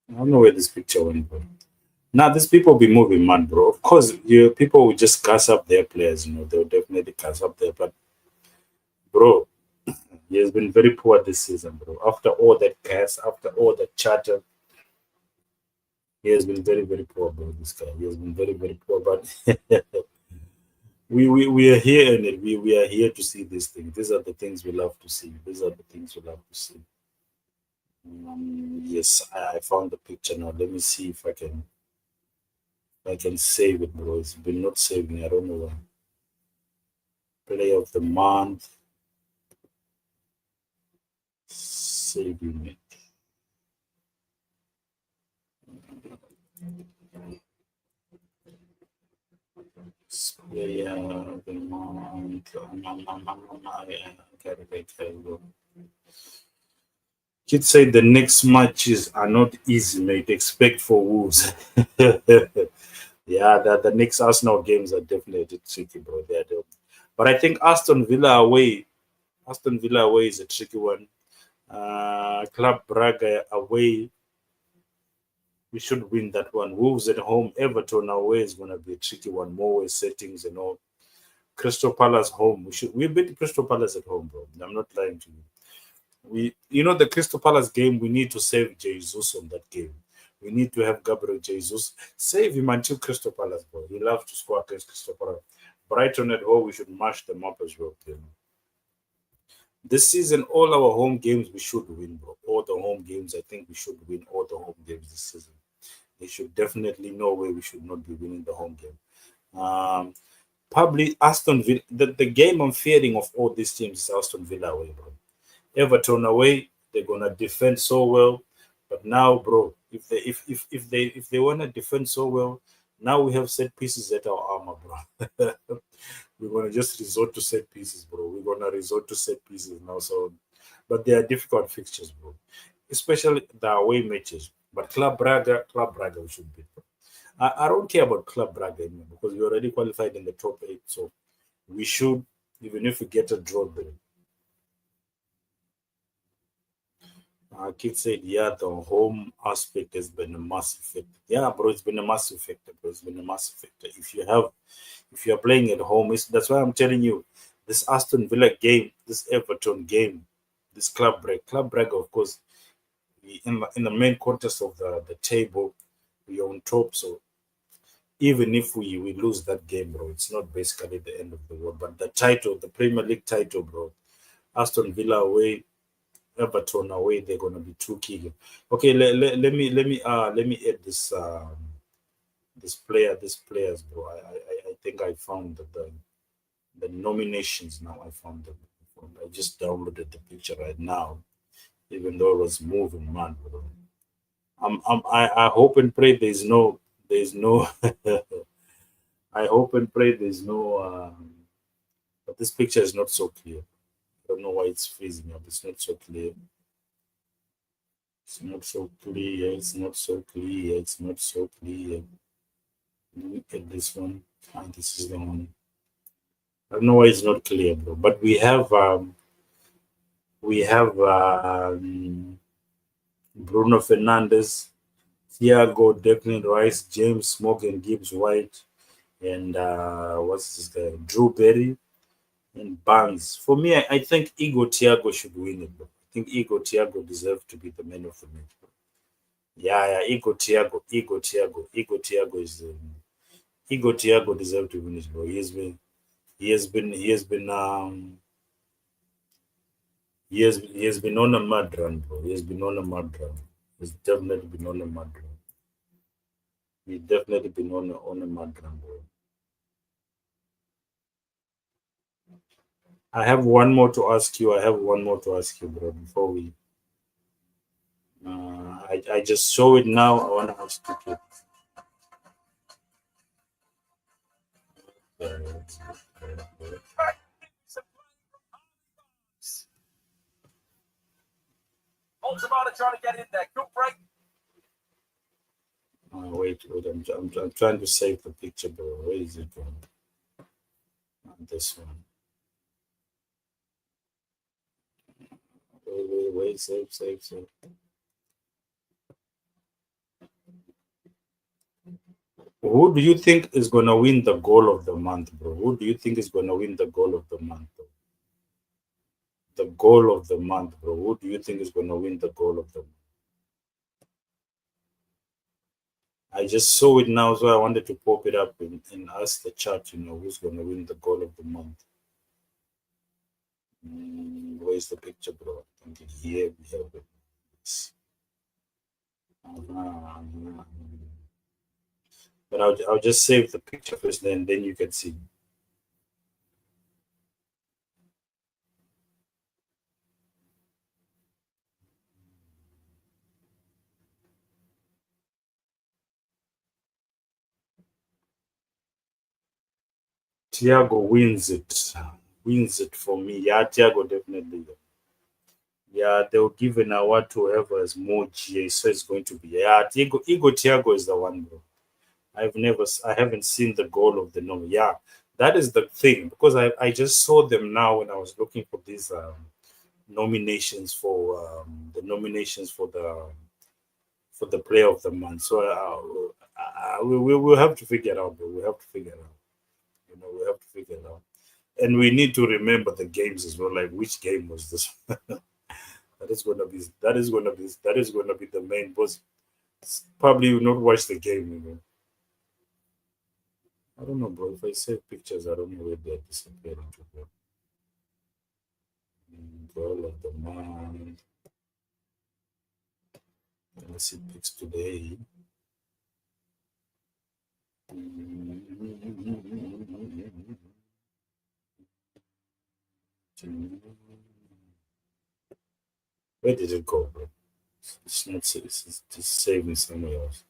I don't know where this picture went, bro. Now, these people be moving, man, bro. Of course, people will just gas up their players. They'll definitely gas up there. But, bro, he has been very poor this season, bro. After all that gas, after all that chatter, he has been very, very poor, bro. This guy, he has been very, very poor. But we are here in it. We are here to see these things. These are the things we love to see. These are the things we love to see. Yes, I found the picture now. Let me see if I can save it, bro. It's been not saving. I don't know why. Play of the month. Saving it. Player of the month. Kids say the next matches are not easy, mate. Expect for Wolves. Yeah, the next Arsenal games are definitely tricky, bro. But I think Aston Villa away is a tricky one. Club Braga away, we should win that one. Wolves at home, Everton away is going to be a tricky one. More settings and all. Crystal Palace home, we beat Crystal Palace at home, bro. I'm not lying to you. The Crystal Palace game, we need to save Jesus on that game. We need to have Gabriel Jesus. Save him until Crystal Palace, bro. He loves to score against Crystal Palace. Brighton at home, we should mash them up as well. This season, all our home games, we should win, bro. All the home games, I think we should win all the home games this season. They should definitely know where we should not be winning the home game. Probably Aston Villa. The game I'm fearing of all these teams is Aston Villa away, bro. Everton away, They're gonna defend so well. But now, bro, if they wanna defend so well, now we have set pieces at our armor, bro. We're gonna just resort to set pieces, bro. We're gonna resort to set pieces now. So, but they are difficult fixtures, bro. Especially the away matches. But Club Braga, we should beat. I don't care about Club Braga anymore because we already qualified in the top eight. So we should, even if we get a draw, bro. Kid said, yeah, the home aspect has been a massive factor. Yeah, bro, it's been a massive factor, bro. It's been a massive factor. If you're playing at home, that's why I'm telling you, this Aston Villa game, this Everton game, this Club Brugge, of course, in the main contest of the table, we're on top. So even if we lose that game, bro, it's not basically the end of the world. But the title, the Premier League title, bro, Aston Villa away, Everton away, they're gonna be too key. Okay, let me add these players, bro. I think I found the nominations now. I found them. I just downloaded the picture right now, even though it was moving, man, bro. I hope and pray there's no I hope and pray there's no but this picture is not so clear. I don't know why it's freezing up. It's not so clear. It's not so clear. It's not so clear. It's not so clear. Look at this one. And this is the one. I don't know why it's not clear, bro. But we have Bruno Fernandes, Thiago, Declan Rice, James Morgan, Gibbs White, and what's this guy? Drew Berry and Barnes. For me, I think Igor Thiago should win it, bro. I think Igor Thiago deserves to be the man of the match, bro. Yeah, Igor Thiago deserves to win it, bro. He has been on a mad run, bro. He has been on a mad run. He's definitely been on a mad run. He's definitely been on a mad run, bro. I have one more to ask you. I have one more to ask you, bro. Before we, I just saw it now. I want to ask you. Wait. I'm trying to save the picture, bro. Where is it going? This one. Wait. Save. Who do you think is gonna win the goal of the month, bro? Who do you think is gonna win the goal of the month, bro? The goal of the month, bro. Who do you think is gonna win the goal of the month? I just saw it now, so I wanted to pop it up and ask the chat, who's gonna win the goal of the month. Where's the picture, bro? I think here we have it. Uh-huh. But I'll just save the picture first, then you can see. Thiago wins it. Wins it for me. Yeah, Thiago definitely. Yeah, they'll give an award to whoever has more GA, so it's going to be Thiago is the one, bro. I haven't seen the goal of the nom. Yeah, that is the thing because I just saw them now when I was looking for these nominations for the player of the month. So we will have to figure it out, bro. We have to figure it out. We have to figure it out, and we need to remember the games as well. Like which game was this? That is gonna be the main boss. Probably will not watch the game. I don't know, bro. If I save pictures, I don't know where they're disappearing to go. Goal of the month. Let's see pics today. Where did it go, bro? It's not. It's saving somewhere else.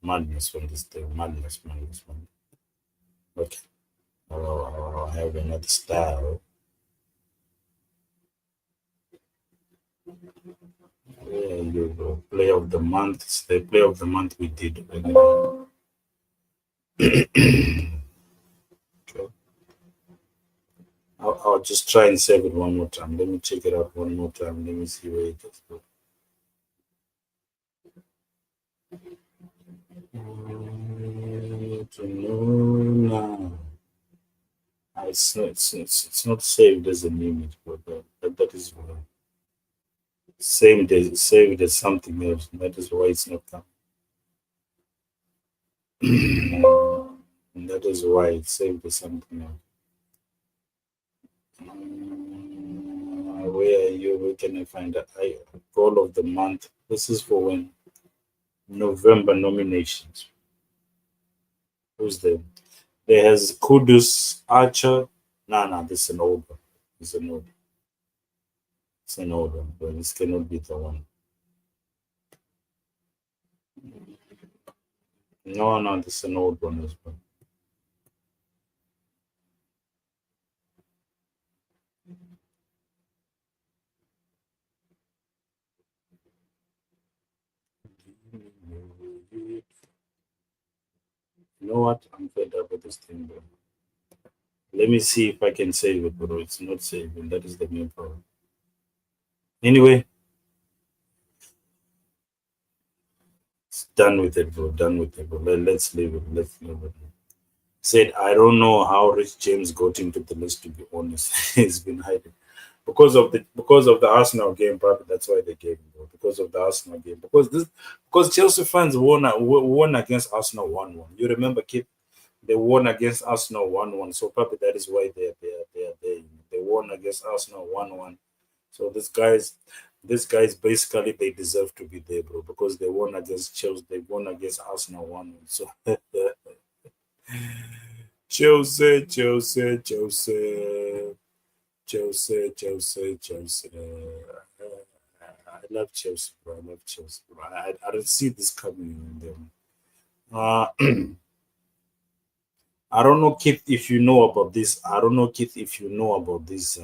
Madness on this thing. Madness, madness, madness. Okay. I have another style. Yeah, you go. Play of the month. It's the play of the month we did. Okay. I'll just try and save it one more time. Let me check it out one more time. Let me see where it is. To know now. It's not saved as an image, but that is why. Saved as something else. That is why it's not coming. And that is why it's saved as something else. Where are you? Where can I find that? Goal of the month. This is for when November nominations. Who's there? There has Kudus Archer. Nah, this is an old one. It's an old. It's an old one, but this cannot be the one. No, this is an old one as well. You know what? I'm fed up with this thing, bro. Let me see if I can save it, bro. It's not saving. That is the main problem. Anyway, it's done with it, bro. Done with it, bro. Let's leave it. Let's leave it. Said, I don't know how Rich James got into the list, to be honest. He's been hiding. Because of the Arsenal game, probably that's why they gave him, bro. Because of the Arsenal game. Because Chelsea fans won against Arsenal 1-1. You remember, Kip? They won against Arsenal 1-1. So probably that is why they're there. They won against Arsenal 1-1. So these guys basically they deserve to be there, bro, because they won against Chelsea, they won against Arsenal 1-1. So Chelsea, Chelsea, Chelsea, Chelsea, Chelsea, Chelsea. I love Chelsea, bro. I love Chelsea, bro. I don't see this coming in them. I don't know, Keith, if you know about this. I don't know, Keith, if you know about this.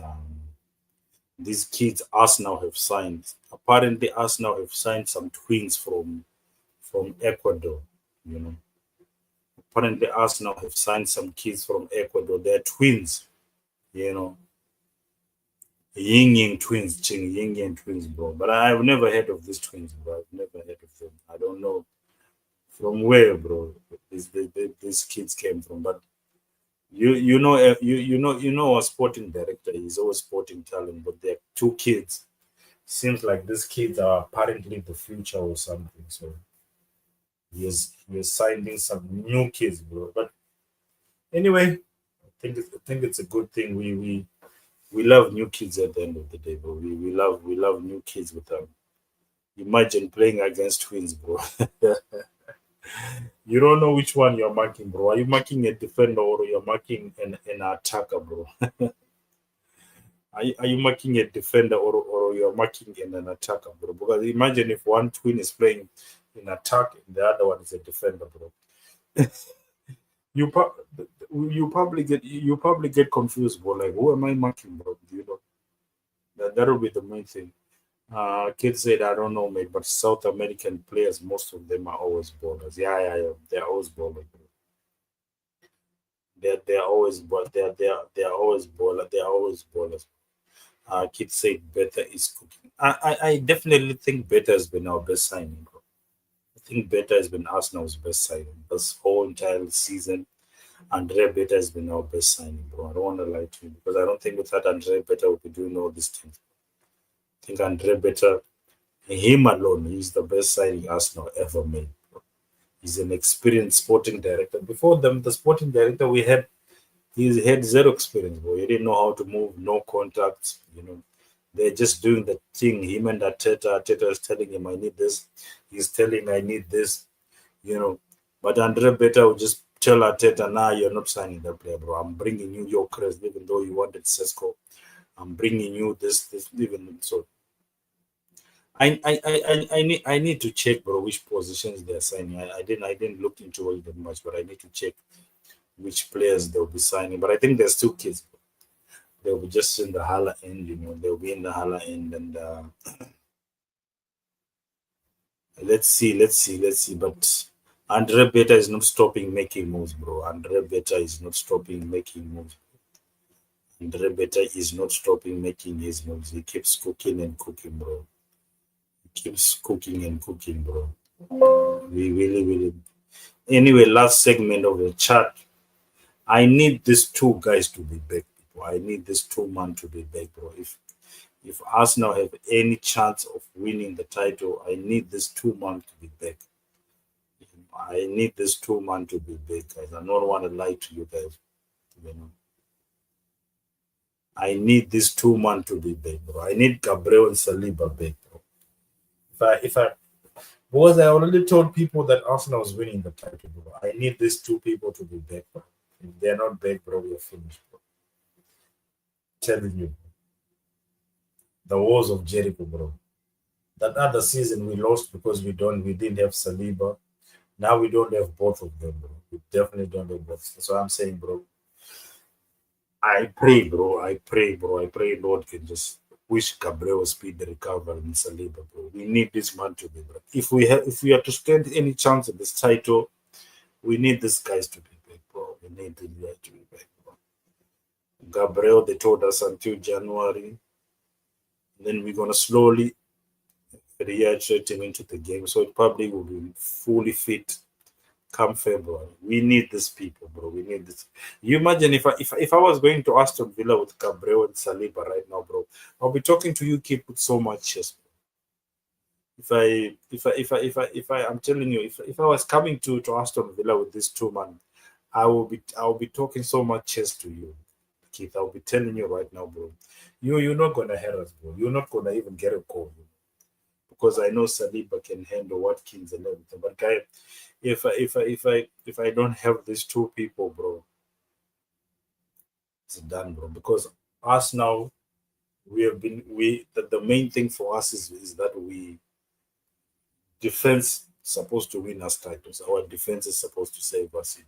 These kids Arsenal have signed. Apparently, Arsenal have signed some twins from Ecuador. You know, apparently Arsenal have signed some kids from Ecuador. They're twins. You know, Yin Yang twins, bro. But I've never heard of these twins, bro. I've never heard of them. I don't know from where, bro. These kids came from, but you know our sporting director is always sporting talent, but they're two kids. Seems like these kids are apparently the future or something. So he is signing some new kids, bro. But anyway, I think it's a good thing. We love new kids at the end of the day, bro. We love new kids with them. Imagine playing against twins, bro. You don't know which one you're marking, bro. Are you marking a defender or you're marking an attacker, bro? Are you marking a defender or you're marking an attacker, bro? Because imagine if one twin is playing in attack and the other one is a defender, bro. You pro- you probably get confused, bro. Like, who am I marking, bro? You know that'll be the main thing. Kids said, I don't know, mate, but South American players, most of them are always ballers. Yeah. They're always ballers. Bro. They're always they're always baller. They're always ballers. Kids said Beta is cooking. I definitely think Beta has been our best signing, bro. I think Beta has been Arsenal's best signing this whole entire season. Andre Beta has been our best signing, bro. I don't want to lie to you because I don't think without Andre Beta we could do all these things. I think Andre Beta, him alone, he's the best signing Arsenal ever made. He's an experienced sporting director. Before them, the sporting director we had, he had zero experience, bro. He didn't know how to move, no contacts. They're just doing the thing. Him and Arteta is telling him, I need this. He's telling, I need this. But Andre Beta will just tell Arteta, nah, you're not signing that player, bro. I'm bringing you your crest, even though you wanted Sesko. I'm bringing you this, even so. I need to check, bro, which positions they're signing. I didn't look into it that much, but I need to check which players they'll be signing. But I think they're still kids. They'll be just in the Hala end, they'll be in the Hala end, and let's see. But Andre Beta is not stopping making moves, bro. Andre Beta is not stopping making moves. Andre Beta is not stopping making his moves. He keeps cooking and cooking, bro. He keeps cooking and cooking, bro. We really, really. Anyway, last segment of the chat. I need these two guys to be back, people. I need this two-man to be back, bro. If Arsenal have any chance of winning the title, I need this two-man to be back. I need this two-man to be back, guys. I don't want to lie to you guys. You know. I need this two-man to be back, bro. I need Gabriel and Saliba back, bro. Because I already told people that Arsenal was winning the title, bro. I need these two people to be back, bro. If they're not back, bro, we're finished, bro. Telling you, the walls of Jericho, bro. That other season we lost because we didn't have Saliba. Now we don't have both of them, bro. We definitely don't have both. That's what I'm saying, bro. I pray, bro. I pray, bro. I pray Lord can just wish Gabriel speed the recovery in Saliba, bro. We need this man to be, bro. If we are to stand any chance at this title, we need these guys to be back, bro. We need these guys to be back, bro. Gabriel, they told us until January. Then we're gonna slowly rehydrate him into the game. So it probably will be fully fit come February. We need these people, bro. We need this. You imagine if I was going to Aston Villa with Gabriel and Saliba right now, bro, I'll be talking to you, keep with so much chest. I'm telling you, if I was coming to Aston Villa with this two man, I'll be talking so much chest to you, Keith. I'll be telling you right now, bro. You're not gonna harass, bro. You're not gonna even get a call, bro, because I know Saliba can handle Watkins and everything. But guy, if I don't have these two people, bro, it's done, bro. Because us now, we have been we the main thing for us is that we defense supposed to win us titles. Our defense is supposed to save us.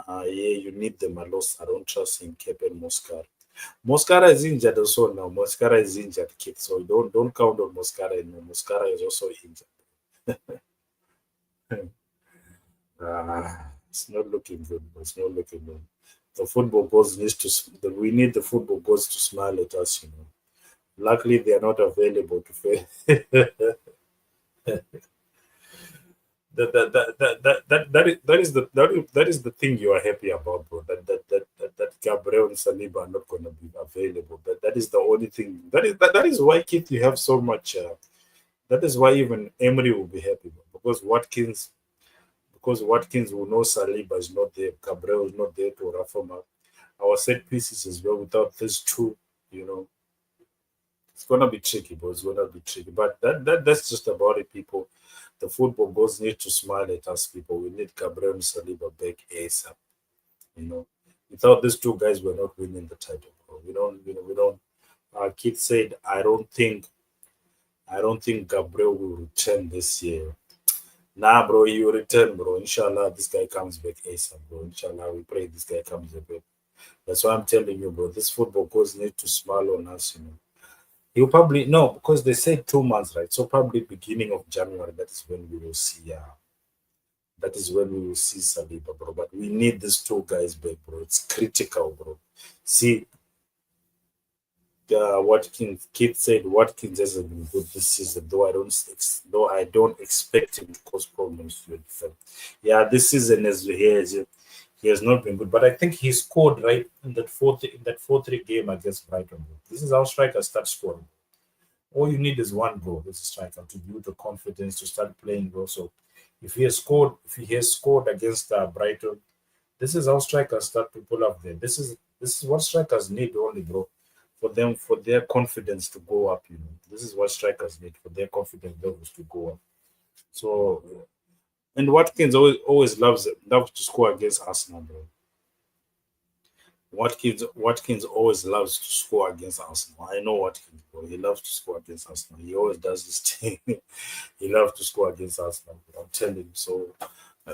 Yeah, you need them a lot. I don't trust in Cape and Moscara. Moscara is injured also now. Moscara is injured, kid. So don't count on Moscara anymore. Moscara is also injured. It's not looking good. It's not looking good. The football gods needs to. We need the football gods to smile at us. Luckily, they are not available to fail. That is the thing you are happy about, bro. That Gabriel and Saliba are not going to be available. That is the only thing. That is why, kid, you have so much. That is why even Emery will be happy, bro, because Watkins will know Saliba is not there, Gabriel is not there to reform up. Our set pieces as well. Without these two, you know, it's gonna be tricky, bro. It's gonna be tricky. But that's just about it, people. The football gods need to smile at us, people. We need Gabriel and Saliba back ASAP. You know, without these two guys, we're not winning the title, bro. We don't. Our kid said, I don't think Gabriel will return this year. Nah, bro, he will return, bro. Inshallah, this guy comes back ASAP, bro. Inshallah, we pray this guy comes back. That's why I'm telling you, bro. This football coach need to smile on us. He'll probably no, because they said 2 months, right? So probably beginning of January. That is when we will see. That is when we will see Saliba, bro. But we need these two guys back, bro. It's critical, bro. See, Watkins, Kid said Watkins hasn't been good this season, though I don't expect him to cause problems to the defense. Yeah, this season he has not been good, but I think he scored right in that 4-3 game against Brighton. This is how strikers start scoring. All you need is one goal as a striker to build the confidence to start playing goal. So if he has scored against Brighton, this is how strikers start to pull up there. This is what strikers need only, bro, for their confidence to go up. This is what strikers need for their confidence levels to go up. So, and Watkins always loves to score against Arsenal, bro. Watkins always loves to score against Arsenal. I know Watkins, bro. He loves to score against Arsenal. He always does this thing. He loves to score against Arsenal. Bro. I'm telling you. So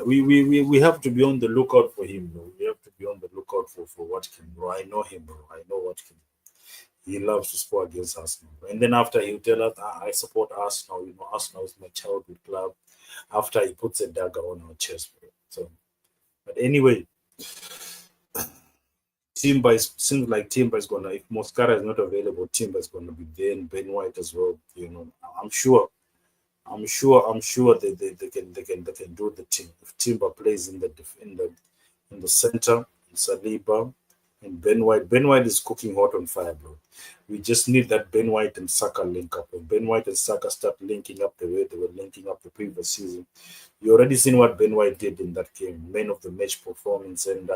we have to be on the lookout for him, bro. We have to be on the lookout for Watkins, bro. I know him, bro. I know Watkins. He loves to score against Arsenal. Bro. And then after he'll tell us, I support Arsenal. You know, Arsenal is my childhood club. After he puts a dagger on our chest, bro. So, but anyway, seems like Timber is gonna, if Moscara is not available, Timber is gonna be there, and Ben White as well. You know, I'm sure, I'm sure they can do the team. If Timber plays in the center, Saliba and Ben White. Ben White is cooking hot on fire, bro. We just need that Ben White and Saka link up. When Ben White and Saka start linking up the way they were linking up the previous season, you already seen what Ben White did in that game, man of the match performance, and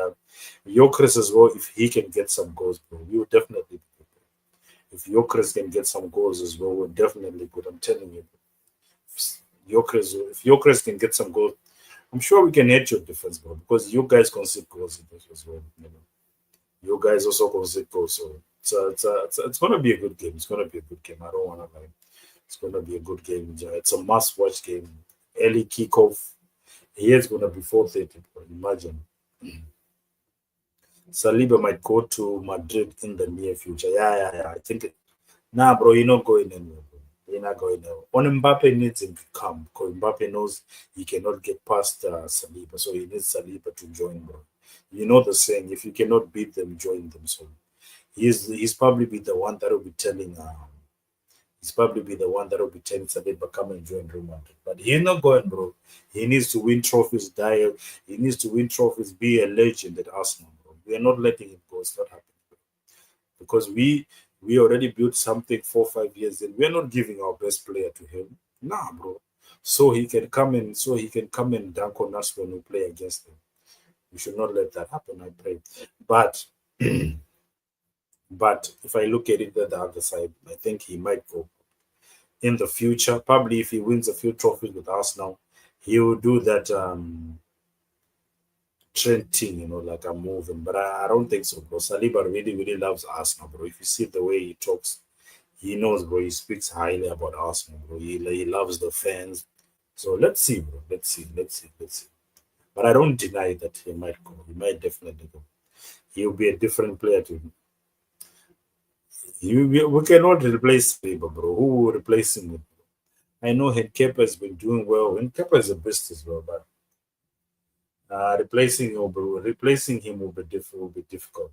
Yokres as well. If he can get some goals, bro, we will definitely. If Yokres can get some goals as well, we're definitely good. I'm telling you, if Yokres can get some goals, I'm sure we can hit your defense, bro, because you guys concede goals as well. You know, you guys also concede goals, so it's gonna be a good game. It's gonna be a good game. I don't wanna lie. It's gonna be a good game. Yeah, it's a must-watch game. Early kickoff. Here it's gonna be 4:30. Imagine. Saliba might go to Madrid in the near future. Yeah, yeah, yeah. I think nah, bro, you're not going anywhere, bro. You're not going anywhere. On Mbappe needs him to come because Mbappe knows he cannot get past Saliba, so he needs Saliba to join, bro. You know the saying: if you cannot beat them, join them. So he's probably be the one that will be telling. He's probably be the one that will be telling Saliba come and join Real Madrid. But he's not going, bro. He needs to win trophies, die. He needs to win trophies, be a legend at Arsenal, bro. We are not letting him go. It's not happening, bro, because we already built something 4 5 years in. We're not giving our best player to him. Nah, bro. So he can come and dunk on us when we play against him. We should not let that happen, I pray. But but if I look at it at the other side, I think he might go in the future. Probably if he wins a few trophies with Arsenal, he will do that trend thing, like I'm moving. But I don't think so, bro. Saliba really, really loves Arsenal, bro. If you see the way he talks, he knows, bro. He speaks highly about Arsenal, bro. He loves the fans. So let's see, bro. Let's see. But I don't deny that he might go. He might definitely go. He'll be a different player to him. We cannot replace Saliba, bro. Who will replace him with? I know Kepa has been doing well, and Kepa is a beast as well, but replacing him will be difficult.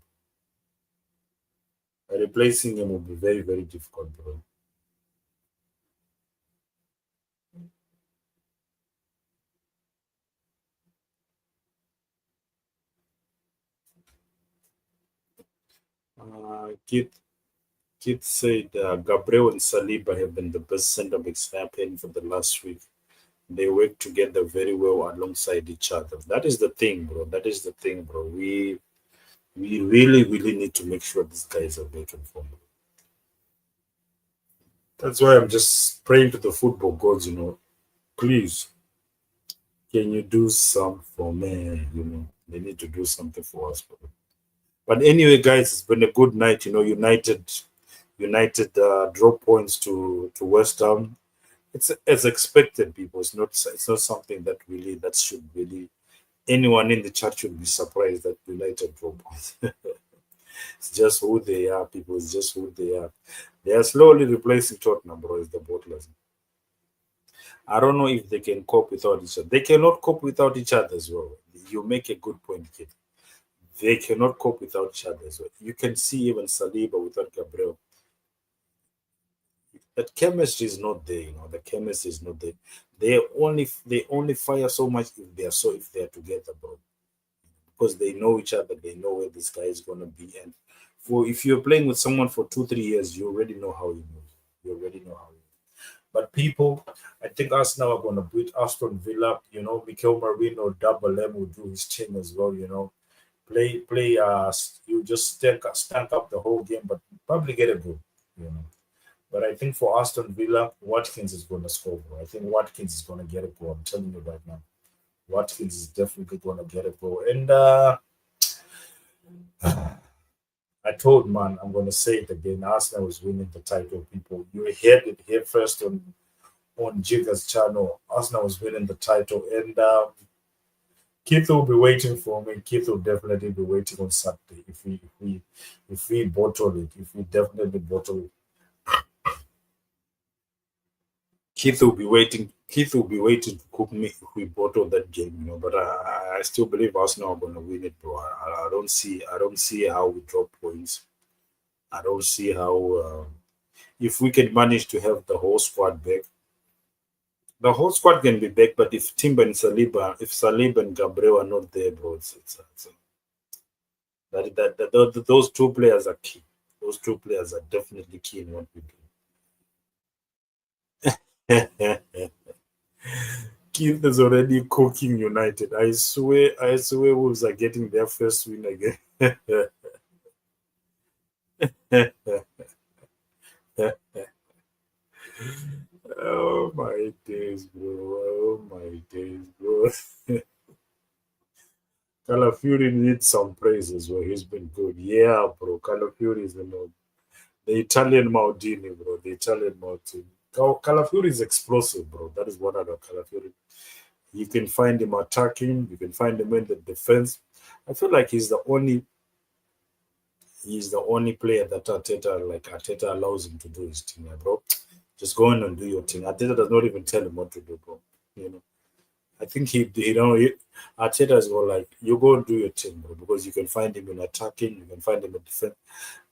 Replacing him will be very, very difficult, bro. Keith said Gabriel and Saliba have been the best centre backs happening for the last week. They work together very well alongside each other. That is the thing, bro. That is the thing, bro. We really, really need to make sure these guys are back in form. That's why I'm just praying to the football gods, please, can you do something for me? They need to do something for us, bro. But anyway, guys, it's been a good night. United drop points to West Ham. It's as expected, people. It's not something that should really anyone in the chat should be surprised that United drop points. It's just who they are, people. It's just who they are. They are slowly replacing Tottenham, bro, as the bottlers. I don't know if they can cope without each other. They cannot cope without each other as well. You make a good point, kid. They cannot cope without each other as well. You can see even Saliba without Gabriel. That chemistry is not there, The chemistry is not there. They only fire so much if they're together, bro. Because they know each other, they know where this guy is gonna be. And if you're playing with someone for 2 3 years, you already know how he moves. You already know how he moves. But people, I think Arsenal are gonna beat Aston Villa. Mikel Merino double M will do his thing as well. Play. You just stank up the whole game, but probably get a goal. You know. But I think for Aston Villa, Watkins is going to score, bro. I think Watkins is going to get a goal. I'm telling you right now. Watkins is definitely going to get a goal. And
I told man, I'm gonna say it again. Arsenal is winning the title, people. You heard it here first on Jigga's channel. Arsenal was winning the title, and Keith will be waiting for me. Keith will definitely be waiting on Saturday if we bottle it. If we definitely bottle it,
Keith will be waiting. Keith will be waiting to cook me if we bottle that game, But I still believe Arsenal are gonna win it, bro. I don't see. I don't see how we drop points. I don't see how. If we can manage to have the whole squad back, the whole squad can be back. But if Timber and Saliba, if Saliba and Gabriel are not there, bro, those two players are key. Those two players are definitely key in what we do. Keith is already cooking United. I swear Wolves are getting their first win again. Oh my days, bro. Oh my days, bro. Calafiori needs some praise as well. He's been good. Yeah, bro. Calafiori is the Italian Maldini, bro. The Italian Maldini. Calafiori is explosive, bro. That is what I know. Calafiori. You can find him attacking. You can find him in the defense. I feel like he's the only player that Arteta allows him to do his thing, bro. Just go in and do your thing. Arteta does not even tell him what to do, bro. I think Arteta is more like, you go and do your thing, bro, because you can find him in attacking, you can find him in defense.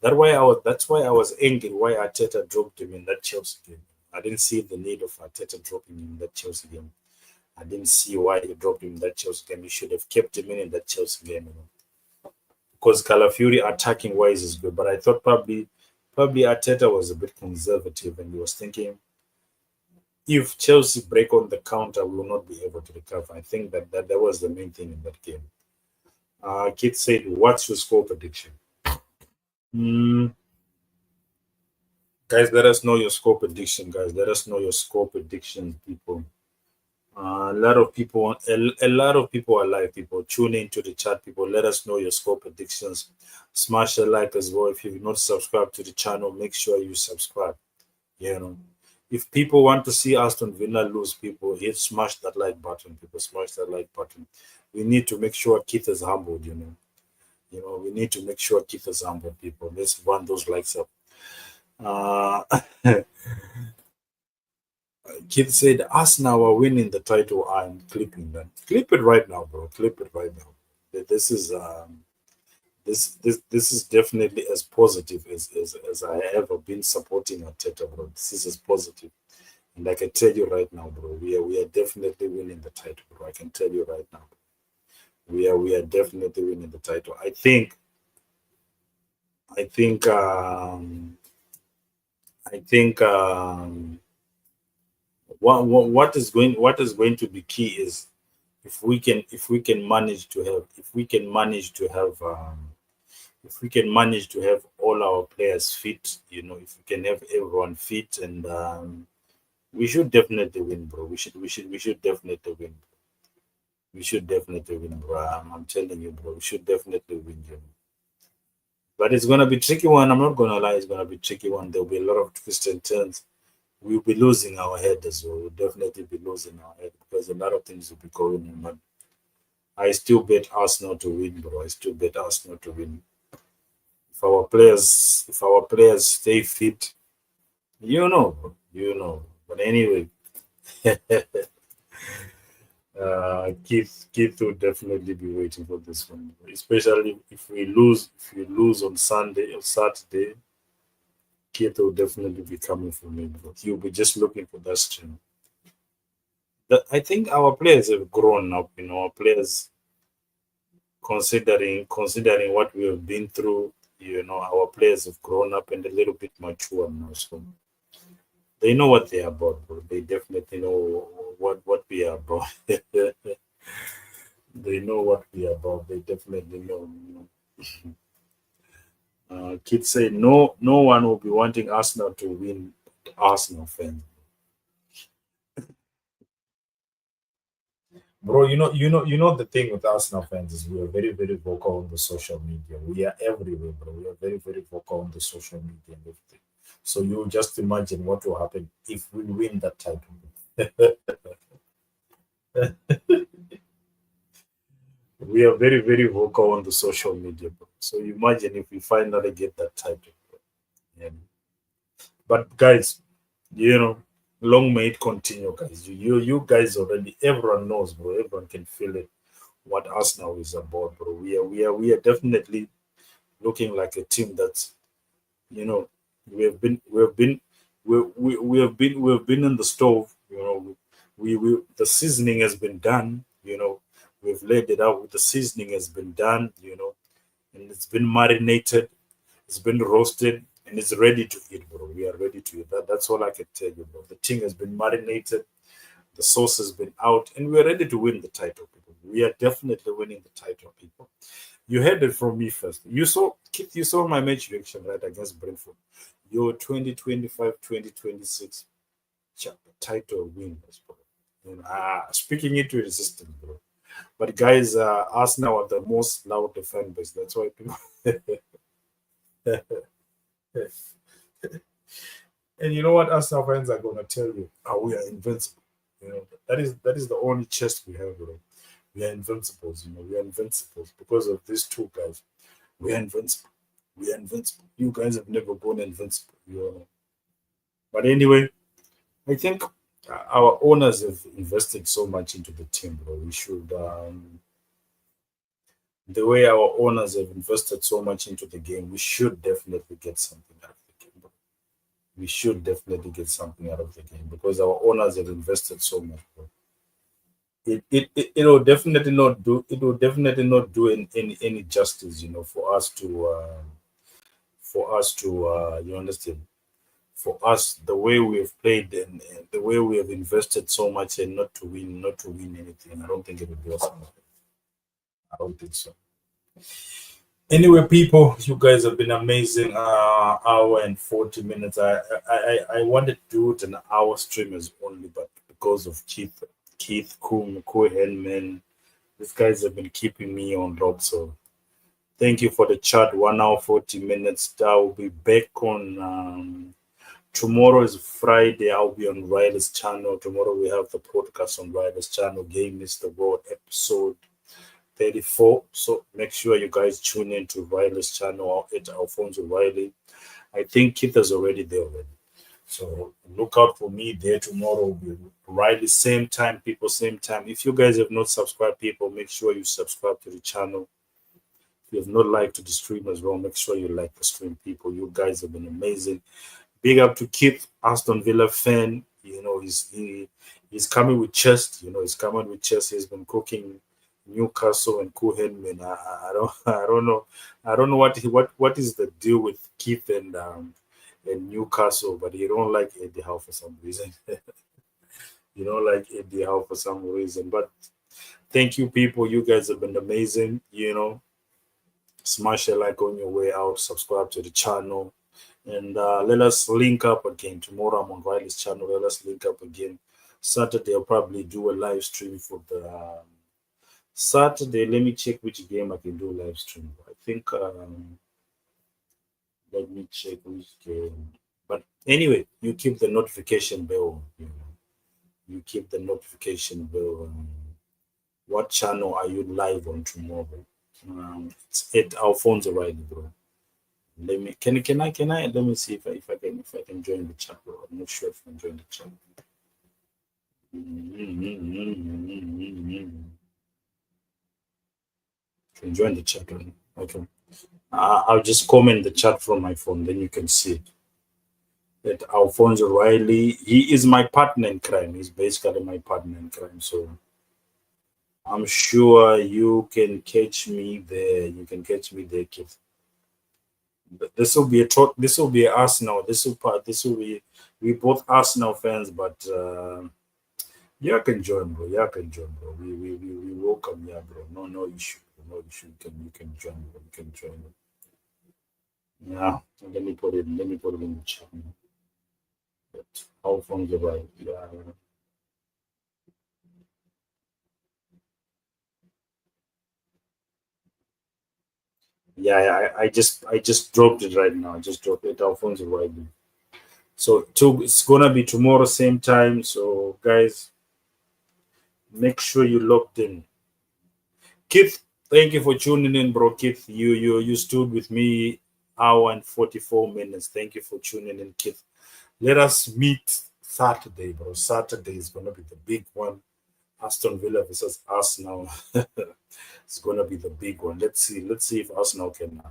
That's why I was angry why Arteta dropped him in that Chelsea game. I didn't see the need of Arteta dropping him in that Chelsea game. I didn't see why he dropped him in that Chelsea game. He should have kept him in that Chelsea game, because Calafiori attacking wise is good. But I thought probably Arteta was a bit conservative and he was thinking, if Chelsea break on the counter, we will not be able to recover. I think that was the main thing in that game. Kit said, what's your score prediction? Guys, let us know your score prediction, guys. Let us know your score prediction, people. A lot of people are live, people. Tune into the chat, people. Let us know your score predictions. Smash a like as well. If you've not subscribed to the channel, make sure you subscribe. If people want to see Aston Villa lose, people, smash that like button. People, smash that like button. We need to make sure Keith is humbled. We need to make sure Keith is humbled, people. Let's run those likes up. Keith said, Arsenal are winning the title. I'm clipping that. Clip it right now, bro. Clip it right now. This is this is definitely as positive as I ever been supporting Arteta, bro. This is as positive. And I can tell you right now, bro, we are definitely winning the title, bro. I can tell you right now. We are definitely winning the title. I think what is going to be key is if we can manage to have all our players fit, if we can have everyone fit, and we should definitely win, bro. We should definitely win. We should definitely win, bro. I'm telling you, bro. We should definitely win, But it's gonna be tricky one. I'm not gonna lie, it's gonna be tricky one. There'll be a lot of twists and turns. We'll be losing our head as well. We'll definitely be losing our head because a lot of things will be going on. But I still bet Arsenal to win, bro. I still bet Arsenal to win. If our players stay fit, bro. But anyway, Keith will definitely be waiting for this one, especially if we lose on Sunday or Saturday. Keith will definitely be coming for me, bro. He'll be just looking for that stream. I think our players have grown up, our players, considering what we have been through, our players have grown up and a little bit mature now. So they know what they are about, bro. They definitely know what we are about. They know what we are about. They definitely know. Kids say no one will be wanting Arsenal to win. Arsenal fans.
Bro, you know the thing with Arsenal fans is we are very, very vocal on the social media. We are everywhere, bro. We are very, very vocal on the social media and everything. So you just imagine what will happen if we win that title. We are very, very vocal on the social media, bro. So imagine if we finally get that title, bro. Yeah. But guys, you know, long may it continue, guys. You guys already, everyone knows, bro. Everyone can feel it. What Arsenal is about, bro. We are definitely looking like a team that's, you know, we have been in the stove. You know, we the seasoning has been done. You know, we've laid it out. The seasoning has been done. You know, and it's been marinated. It's been roasted. And it's ready to eat, bro. We are ready to eat. That's all I can tell you, bro. The thing has been marinated, the sauce has been out, and we're ready to win the title, people. We are definitely winning the title, people. You heard it from me first. You saw my match reaction right against Brentford. Your 2025-2026 title winners, bro. Speaking into existence, bro. But guys, Arsenal are the most loud fan base. That's why people. And you know what Arsenal fans are gonna tell you? We are invincible. You know that is the only chest we have, bro. We are invincibles. You know we are invincibles because of these two guys. We are invincible. We are invincible. You guys have never gone invincible. You know. But anyway, I think our owners have invested so much into the team, bro. We should. The way our owners have invested so much into the game, we should definitely get something out of the game, bro. We should definitely get something out of the game because our owners have invested so much, bro. It will definitely not do any justice, you know, for us to you understand, for us the way we have played and the way we have invested so much and not to win anything. I don't think it would be awesome. I don't think so. Anyway, people, you guys have been amazing. Hour and 40 minutes. I wanted to do it an hour streamers only, but because of Keith, Cohen, man, these guys have been keeping me on lock. So thank you for the chat. 1 hour 40 minutes. I will be back on. Tomorrow is Friday. I'll be on Riley's channel. Tomorrow we have the podcast on Riley's channel. Game is the World episode 34. So make sure you guys tune in to Riley's channel at Alfonso Riley. I think Keith is already there already. So look out for me there tomorrow. We'll be Riley, same time, people, same time. If you guys have not subscribed, people, make sure you subscribe to the channel. If you have not liked the stream as well, make sure you like the stream, people. You guys have been amazing. Big up to Keith, Aston Villa fan. You know, he's coming with chest. You know, he's coming with chest. He's been cooking Newcastle and Cohen. Man, I don't know what is the deal with Keith and Newcastle, but he don't like Eddie Howe for some reason. You don't like Eddie Howe for some reason. But thank you, people. You guys have been amazing. You know, smash a like on your way out. Subscribe to the channel. And let us link up again. Tomorrow I'm on Riley's channel. Let us link up again. Saturday I'll probably do a live stream for the Saturday. Let me check which game I can do live stream. I think let me check which game. But anyway, you keep the notification bell. You know, you keep the notification bell. What channel are you live on tomorrow? It's at Alfonso Riley, bro. Let me let me see if I can join the chat, bro. I'm not sure if I can join the chat. Can join the chat, right? Okay. I'll just comment the chat from my phone, then you can see it. That Alfonso Riley, he is my partner in crime. He's basically my partner in crime. So I'm sure you can catch me there. You can catch me there, kid. This will be Arsenal. This will be we both Arsenal fans, but yeah, can join, bro. Yeah, can join, bro. We welcome, yeah, bro. No issue. No issue. You can join, bro. You can join. Yeah. Let me put it in the chat. But how from the right? Yeah.
Yeah, I just dropped it right now. I just dropped it. Alfonso right now. So it's gonna be tomorrow same time. So guys, make sure you locked in. Keith, thank you for tuning in, bro. Keith, you stood with me hour and 44 minutes. Thank you for tuning in, Keith. Let us meet Saturday, bro. Saturday is gonna be the big one. Aston Villa versus Arsenal. It's gonna be the big one. Let's see. Let's see if Arsenal can.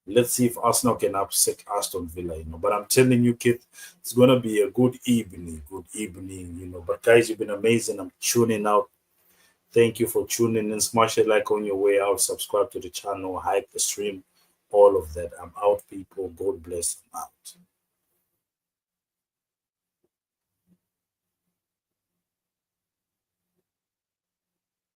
Let's see if Arsenal can upset Aston Villa. But I'm telling you, Keith, it's gonna be a good evening. Good evening. But guys, you've been amazing. I'm tuning out. Thank you for tuning in. Smash a like on your way out. Subscribe to the channel. Hype the stream. All of that. I'm out, people. God bless. I'm out.